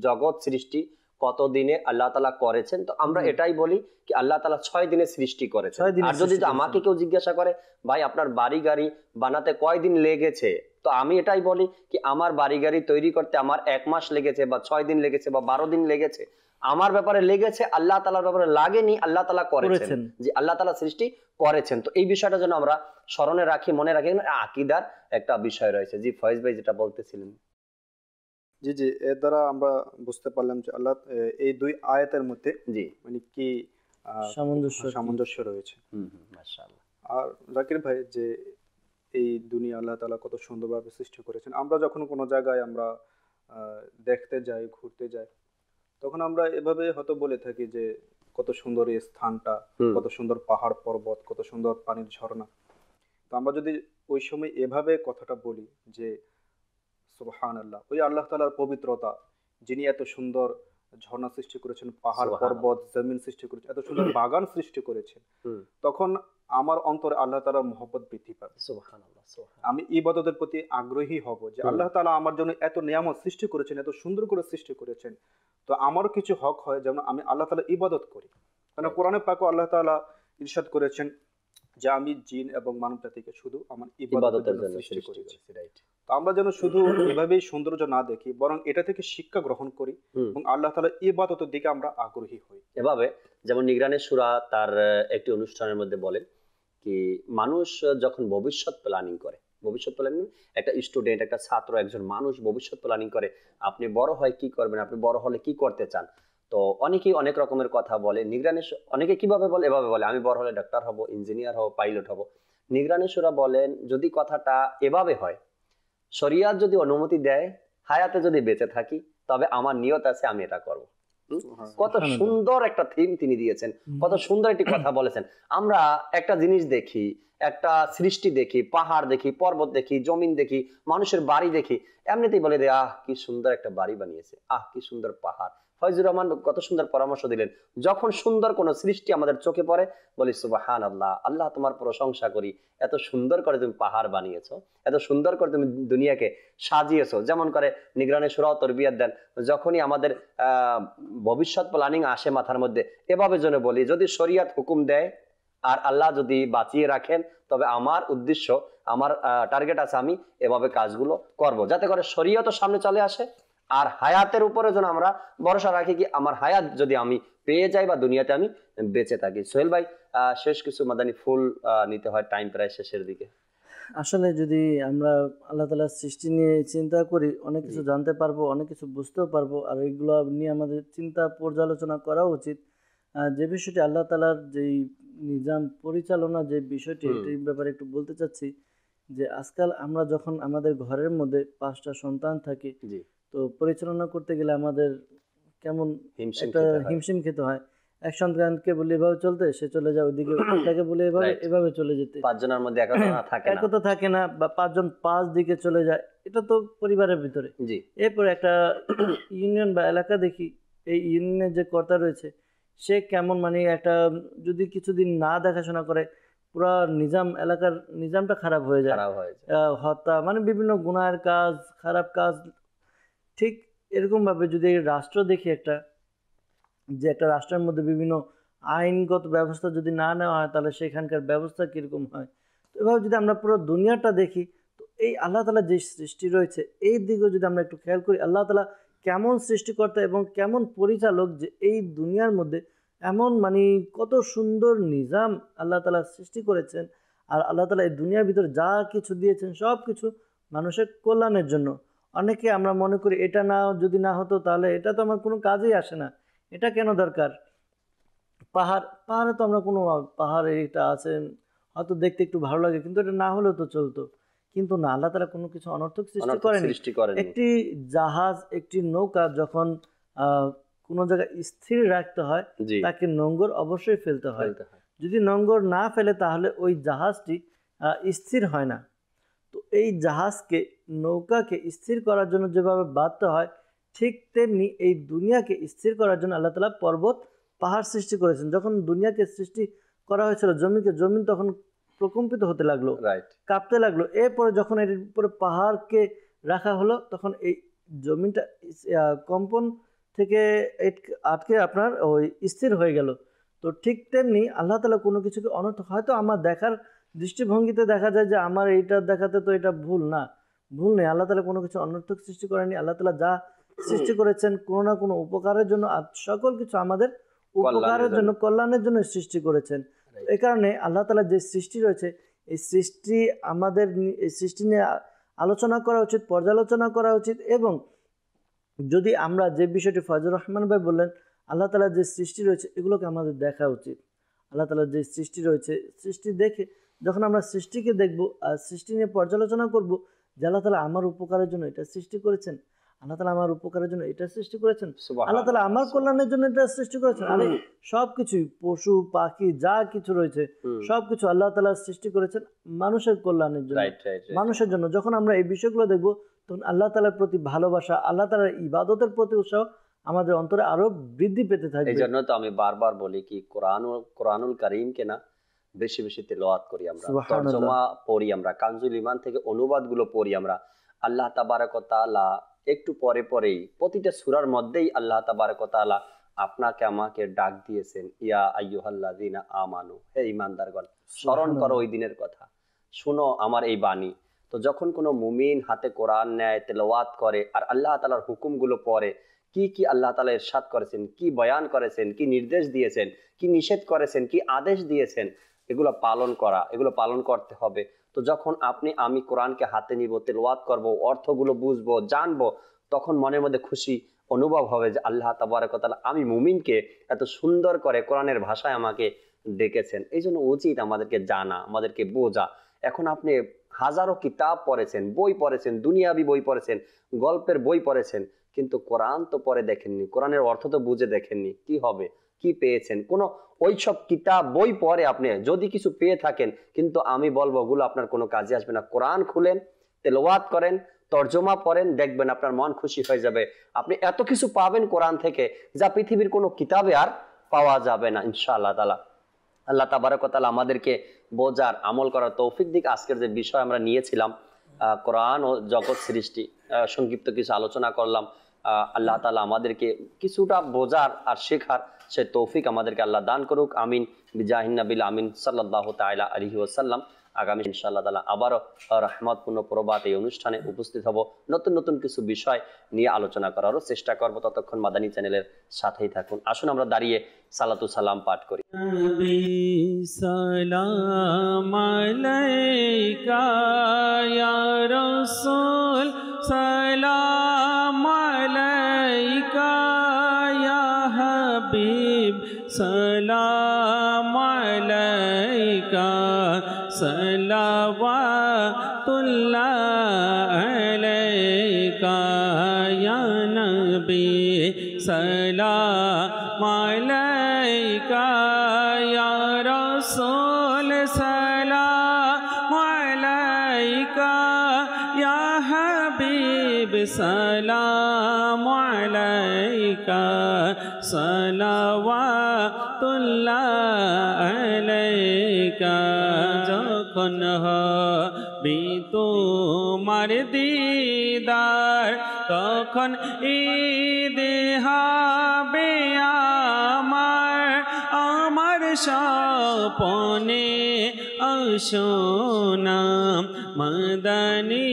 জগৎ সৃষ্টি কত দিনে আল্লাহ তাআলা করেছেন, তো আমরা এটাই বলি কি আল্লাহ তাআলা 6 দিনে সৃষ্টি করেছেন। আর যদি আমাকে কেউ জিজ্ঞাসা করে ভাই আপনার বাড়ি গাড়ি বানাতে কয় দিন লেগেছে, তো আমি এটাই বলি কি আমার বাড়ি গাড়ি তৈরি করতে আমার 1 মাস লেগেছে বা 6 দিন লেগেছে বা 12 দিন লেগেছে। আমার ব্যাপারে লেগেছে, আল্লাহ তাআলার ব্যাপারে লাগেনি, আল্লাহ তাআলা করেছেন, যে আল্লাহ তাআলা সৃষ্টি করেছেন। তো এই বিষয়টা যেন আমরা স্মরণে রাখি, মনে রাখি, আকীদার একটা বিষয় রয়েছে। জি ফয়েজ ভাই যেটা বলতেছিলেন। জি জি, এর দ্বারা আমরা বুঝতে পারলাম যে আল্লাহ এই 2 আয়াতের মধ্যে মানে কি সামঞ্জস্য রয়েছে। মাশাআল্লাহ। আর জাকির ভাই, যে এই দুনিয়া আল্লাহ তাআলা কত সুন্দরভাবে সৃষ্টি করেছেন। আমরা যখন কোনো জায়গায় আমরা দেখতে যাই, ঘুরতে যাই, তখন আমরা এভাবে হয়তো বলে থাকি যে কত সুন্দর এই স্থানটা, কত সুন্দর পাহাড় পর্বত, কত সুন্দর পানির ঝর্ণা। তো আমরা যদি ওই সময় এভাবে কথাটা বলি যে সুবহানাল্লাহ, ওই আল্লাহ তাআলার পবিত্রতা, যিনি এত সুন্দর ঝর্ণা সৃষ্টি করেছেন, পাহাড় পর্বত জমিন সৃষ্টি করেছেন, এত সুন্দর বাগান সৃষ্টি করেছেন, তখন আমার অন্তরে আল্লাহ তাআলার মহব্বত বৃদ্ধি পাবে। সুবহানাল্লাহ, আমি ইবাদতের প্রতি আগ্রহী হব যে আল্লাহ তাআলা আমার জন্য এত নিয়ামত সৃষ্টি করেছেন, এত সুন্দর করে সৃষ্টি করেছেন, তো আমারও কিছু হক হয় যেন আমি আল্লাহ তাআলা ইবাদত করি। কারণ কোরআনে পাকে আল্লাহ তাআলা ইরশাদ করেছেন যে আমি জিন এবং মানব জাতিকে শুধু আমার ইবাদতের জন্য সৃষ্টি করেছি। তো আমরা যেন শুধু এভাবেই সৌন্দর্য না দেখি, বরং এটা থেকে শিক্ষা গ্রহণ করি এবং আল্লাহ তাআলার ইবাদতের দিকে আমরা আগ্রহী হই। এভাবে যেমন নিগরানের সূরা তার একটি অনুষ্ঠানের মধ্যে বলেন কি মানুষ যখন ভবিষ্যৎ প্ল্যানিং করে, ভবিষ্যৎ প্ল্যানিং একটা স্টুডেন্ট, একটা ছাত্র, একজন মানুষ ভবিষ্যৎ প্ল্যানিং করে আপনি বড় হয় কি করবেন, আপনি বড় হলে কি করতে চান। তো অনেকেই অনেক রকমের কথা বলে। নিগরানের অনেকে কিভাবে বলে, এভাবে বলে আমি বড় হলে ডাক্তার হব, ইঞ্জিনিয়ার হব, পাইলট হব। নিগরানের সূরা বলেন যদি কথাটা এভাবে হয়, শরিয়াত যদি অনুমতি দেয়, হায়াতে যদি বেঁচে থাকি, তবে আমার নিয়ত আছে আমি এটা করব। কত সুন্দর একটা থিম তিনি দিয়েছেন, কত সুন্দর একটি কথা বলেছেন। আমরা একটা জিনিস দেখি, একটা সৃষ্টি দেখি, পাহাড় দেখি, পর্বত দেখি, জমিন দেখি, মানুষের বাড়ি দেখি, এমনিতেই বলে দেয় আহ কি সুন্দর একটা বাড়ি বানিয়েছে, আহ কি সুন্দর পাহাড়। ফয়জুর রহমান কত সুন্দর পরামর্শ দিলেন। যখন সুন্দর কোন সৃষ্টি আমাদের চোখে পড়ে বলি সুবহানাল্লাহ, আল্লাহ তোমার প্রশংসা করি, এত সুন্দর করে তুমি পাহাড় বানিয়েছো, এত সুন্দর করে তুমি দুনিয়াকে সাজিয়েছো। যেমন করে নিগরানের সূরাও তরবিয়ত দেন, যখনই আমাদের ভবিষ্যৎ প্ল্যানিং আসে মাথার মধ্যে, এভাবে যেন বলি যদি শরিয়াত হুকুম দেয় আর আল্লাহ যদি বাঁচিয়ে রাখেন, তবে আমার উদ্দেশ্য, আমার টার্গেট আছে আমি এভাবে কাজগুলো করব, যাতে করে শরিয়ত সামনে চলে আসে। আর হায়াতের উপরে যেন আমরা ভরসা রাখি কি আমার হায়াত যদি আমি পেয়ে যাই বা দুনিয়াতে আমি বেঁচে থাকি। সোহেল ভাই, শেষ কিছু মাদানী ফুল নিতে হয়, টাইম প্রায় শেষের দিকে। আসলে যদি আমরা আল্লাহ তাআলার সৃষ্টি নিয়ে চিন্তা করি, অনেক কিছু জানতে পারবো, অনেক কিছু বুঝতেও পারবো। আর এইগুলো নিয়ে আমাদের চিন্তা পর্যালোচনা করা উচিত। যে বিষয়টি আল্লাহ তাআলার যেই নিজাম পরিচালনা, যে বিষয়টি এটির ব্যাপারে একটু বলতে চাচ্ছি যে আজকাল আমরা যখন আমাদের ঘরের মধ্যে 5টা সন্তান থাকে, তো পরিচালনা করতে গেলে আমাদের কেমন একটা হিমশিম খেতে হয়। এক সন্তানকে বলে এভাবে চলতে, সে চলে যায় ওইদিকে, ওটাকে বলে এভাবে চলে যেতে, 5 জনের মধ্যে একতা থাকে না, বা 5 জন 5 দিকে চলে যায়। এটা তো পরিবারের ভিতরে। এরপর একটা ইউনিয়ন বা এলাকা দেখি, এই ইউনিয়নের যে কর্তা রয়েছে সে কেমন, মানে একটা যদি কিছুদিন না দেখাশোনা করে পুরা নিজাম, এলাকার নিজামটা খারাপ হয়ে যায়। হত্যা, মানে বিভিন্ন গুনাহের কাজ, খারাপ কাজ। ঠিক এরকম ভাবে যদি রাষ্ট্র দেখি, একটা রাষ্ট্রের মধ্যে বিভিন্ন আইনগত ব্যবস্থা যদি না নেওয়া হয়, তাহলে সেখানকার ব্যবস্থা কিরকম হয়। তো এভাবে যদি আমরা পুরো দুনিয়াটা দেখি, তো এই আল্লাহ তাআলা যে সৃষ্টি রয়েছে এই দিকেও যদি আমরা একটু খেয়াল করি, আল্লাহ তাআলা কেমন সৃষ্টিকর্তা এবং কেমন পরিচালক, যে এই দুনিয়ার মধ্যে এমন মানে কত সুন্দর নিজাম আল্লাহ তাআলা সৃষ্টি করেছেন। আর আল্লাহ তাআলা এই দুনিয়ার ভিতরে যা কিছু দিয়েছেন সব কিছু মানুষের কল্যাণের জন্য। অনেকে আমরা মনে করি এটা না, যদি না হতো তাহলে এটা তো আমার কোনো কাজেই আসে না, এটা কেন দরকার। পাহাড়ে তো আমরা কোনো, পাহাড়ে এটা আছে হয়তো দেখতে একটু ভালো লাগে, কিন্তু এটা না হলেও তো চলতো। কিন্তু না, আল্লাহ তাআলা কোনো কিছু অনর্থক সৃষ্টি করেনি। একটি জাহাজ, একটি নৌকা যখন কোনো জায়গায় স্থির রাখতে হয়, তাকে নোঙর অবশ্যই ফেলতে হয়। যদি নোঙর না ফেলে তাহলে ওই জাহাজটি স্থির হয় না। তো এই জাহাজকে, নৌকাকে স্থির করার জন্য যেভাবে বাঁধতে হয়, ঠিক তেমনি এই দুনিয়াকে স্থির করার জন্য আল্লাহ তাআলা পর্বত, পাহাড় সৃষ্টি করেছেন। যখন দুনিয়াকে সৃষ্টি করা হয়েছিল, জমিন তখন প্রকম্পিত হতে লাগলো, কাঁপতে লাগলো। এরপরে যখন এর উপরে পাহাড়কে রাখা হলো, তখন এই জমিনটা কম্পন থেকে আটকে আপনার ওই স্থির হয়ে গেল। তো ঠিক তেমনি আল্লাহ তাআলা কোনো কিছুকে অনর্থক, হয়তো আমার দেখার দৃষ্টিভঙ্গিতে দেখা যায় যে আমার এইটা দেখাতে তো এটা ভুল না, ভুল নেই। আল্লাহ তাআলা কোনো কিছু অনর্থক সৃষ্টি করেনি। আল্লাহ তাআলা যা সৃষ্টি করেছেন কোনো না কোনো উপকারের জন্য, আর সকল কিছু আমাদের উপকারের জন্য, কল্যাণের জন্য সৃষ্টি করেছেন। এই কারণে আল্লাহ তাআলা যে সৃষ্টি রয়েছে, এই সৃষ্টি আমাদের, এই সৃষ্টি নিয়ে আলোচনা করা উচিত, পর্যালোচনা করা উচিত। এবং যদি আমরা যে বিষয়টি ফয়জুর রহমান ভাই বললেন, আল্লাহ তাআলার যে সৃষ্টি রয়েছে এগুলোকে আমাদের দেখা উচিত। আল্লাহ তাআলার যে সৃষ্টি রয়েছে, সৃষ্টি দেখে যখন আমরা সৃষ্টিকে দেখব আর সৃষ্টি নিয়ে পর্যালোচনা করব যে আল্লাহ তাআলা আমার উপকারের জন্য এটা সৃষ্টি করেছেন, আল্লাহ তাআলা আমার উপকারের জন্য এটা সৃষ্টি করেছেন, আল্লাহ তাআলা আমার কল্যাণের জন্য এটা সৃষ্টি করেছেন। আরে সবকিছুই, পশু পাখি যা কিছু রয়েছে সবকিছু আল্লাহ তাআলা সৃষ্টি করেছেন মানুষের কল্যাণের জন্য, মানুষের জন্য। যখন আমরা এই বিষয়গুলো দেখব, তখন আল্লাহ তাআলার প্রতি ভালোবাসা, আল্লাহ তাআলার ইবাদতের প্রতি উৎসাহ আমাদের অন্তরে আরো বৃদ্ধি পেতে থাকবে। এই জন্য তো আমি বারবার বলি কি কোরআনুল কারীমকে না বেশি বেশি তেলাওয়াত করি আমরা, সুবহানাল্লাহ। তরজমা পড়ি আমরা, কানজুল ইমান থেকে অনুবাদগুলো পড়ি আমরা। আল্লাহ তাবারক ওয়া তাআলা একটু পরে পরেই প্রতিটা সূরার মধ্যেই আল্লাহ তাবারক ওয়া তাআলা আপনাকে আমাকে ডাক দিয়েছেন, ইয়া আইয়ুহাল্লাযিনা আমানু, হে ঈমানদারগণ স্মরণ করো ওই দিনের কথা, শুনো আমার এই বাণী। তো যখন কোনো মুমিন হাতে কোরআন নেয়, তেলাওয়াত করে আর আল্লাহ তাআলার হুকুমগুলো পড়ে, কি কি আল্লাহ তাআলা ইরশাদ করেছেন, কি বয়ান করেছেন, কি নির্দেশ দিয়েছেন, কি নিষেধ করেছেন, কি আদেশ দিয়েছেন, এগুলো পালন করা, এগুলো পালন করতে হবে। তো যখন আমি কোরআনকে হাতে নিব, তেলাওয়াত করব, অর্থগুলো বুঝবো, জানবো, তখন মনের মধ্যে খুশি অনুভব হবে যে আল্লাহ তাবারক ওয়া তাআলা আমি মুমিনকে এত সুন্দর করে কোরআনের ভাষায় আমাকে ডেকেছেন। এই জন্য উচিত আমাদেরকে জানা, আমাদেরকে বোঝা। এখন আপনি হাজারো কিতাব পড়েছেন, বই পড়েছেন, দুনিয়াবি বই পড়েছেন, গল্পের বই পড়েছেন, কিন্তু কোরআন তো পরে দেখেননি, কোরআনের অর্থ তো বুঝে দেখেননি, কি হবে, কি পেয়েছেন? কোনো ওইসব কিতাব বই পড়ে আপনি যদি কিছু পেয়ে থাকেন, কিন্তু আমি বলবো ওগুলো আপনার কোনো কাজে আসবে না। কোরআন খুলেন, তেলাওয়াত করেন, তর্জমা পড়েন, দেখবেন আপনার মন খুশি হয়ে যাবে। আপনি এত কিছু পাবেন কোরআন থেকে যা পৃথিবীর কোনো কিতাবে আর পাওয়া যাবে না ইনশাআল্লাহ তাআলা। আল্লাহ তাবারক ওয়া তাআলা আমাদেরকে বোঝার, আমল করার তৌফিক দিক। আজকের যে বিষয় আমরা নিয়েছিলাম কোরআন ও জগৎ সৃষ্টি, সংক্ষিপ্ত কিছু আলোচনা করলাম। আল্লাহ তাআলা আমাদেরকে কিছুটা বোঝার আর শেখার সে তৌফিক আমাদেরকে আল্লাহ দান করুক। আমিন বিজাহিন নবিল আমিন সাল্লাল্লাহু তাআলা আলাইহি ওয়াসাল্লাম। আগামী ইনশাআল্লাহ তাআলা আবারও রহমতপূর্ণ প্রভাত এই অনুষ্ঠানে উপস্থিত হব, নতুন নতুন কিছু বিষয় নিয়ে আলোচনা করারও চেষ্টা করব। ততক্ষণ মাদানী চ্যানেলের সাথেই থাকুন। আসুন আমরা দাঁড়িয়ে সালাতু সালাম পাঠ করি। সালাম আলাইকা ইয়া রাসূল, সালাম আলাইকা ইয়া হাবিব, সালাম আলাইকা সালাওয়াতুল্লাহ আলাইকা ইয়া নবী, সালাম আলাইকা ইয়া রাসূল, সালাম আলাইকা ইয়া হাবিব, সালাম আলাইকা সালাওয়াতুল্লাহ আলাইকা। যখন হবে তোমার দিদার, তখন ঈদ হবে আমার, আমার স্বপনে আসোনা মদনী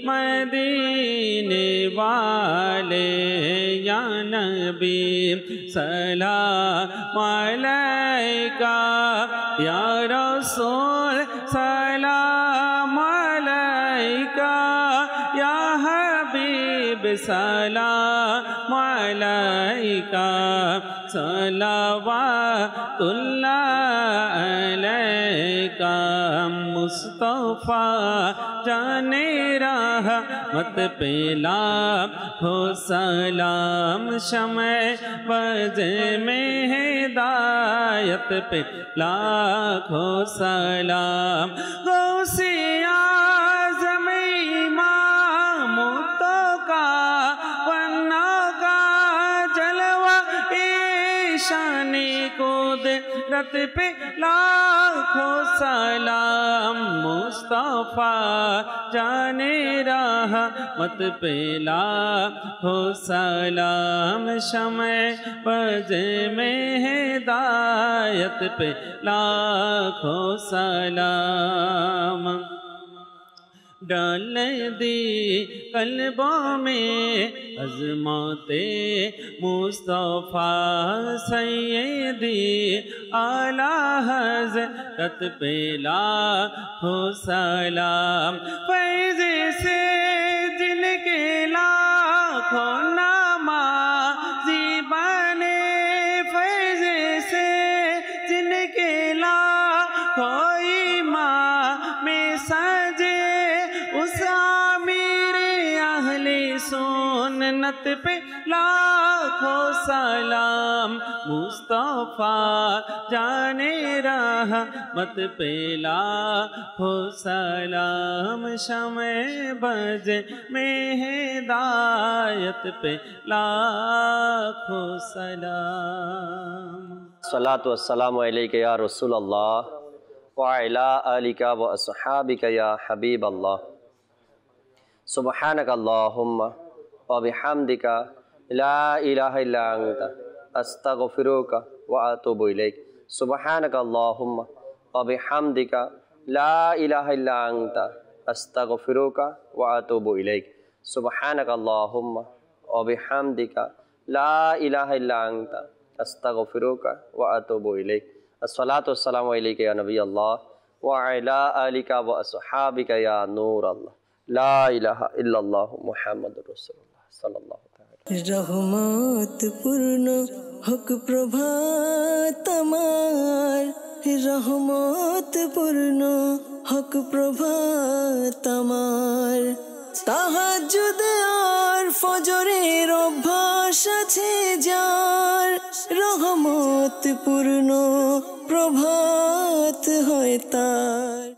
মদিনে वाले या नबी, सलाम अलैका या रसूल, सलाम अलैका या हबीब, सलाम अलैका सलावतुल्लाह अलैका। मुस्तफा जाने रहमत पे लाखों सलाम, शमे बजे में हिदायत पे लाखों सलाम। गौसे आज़म इमाम तो का वन्ना का जलवा, ईशानी कुदरत पे लाखों सलाम। मुस्तफा जाने रहमत पे लाखों सलाम, शमे बजे में हिदायत पे लाखों सलाम। डाल दी कल्बों में अज़मते मुस्तफ़ा सैयदी, आला हज़रत पे लाखों सलाम। फैज़ से जिनके लाखों नमाज़ी बने, फैज़ से जिनके लाखों इमाम सजे, उस आमिर अहले सुन्नत पे लाखों सलाम। मुस्तफा जाने रहमत पे लाखों सलाम, शमे बजे में हिदायत पे लाखों सलाम। सलातु वस्सलामु अलैका या रसूलल्लाह وعلى آلك وأصحابك يا حبيب الله سبحانك اللهم وبحمدك لا إله إلا أنت أستغفرك وأتوب إليك سبحانك اللهم وبحمدك لا إله إلا أنت أستغفرك وأتوب إليك سبحانك اللهم وبحمدك لا إله إلا أنت أستغفرك وأتوب إليك الصلاة والسلام عليك يا نبي الله وعلى آلك وأصحابك يا نور الله لا إله إلا الله محمد رسول الله صلى الله عليه وسلم রহমত পূর্ণ হক প্রভাত আমার, রহমত পূর্ণ হক প্রভাত আমার। তাহাজ্জুদ আর ফজরের অভ্যাস আছে যার, রহমত পূর্ণ প্রভাত হয় তার।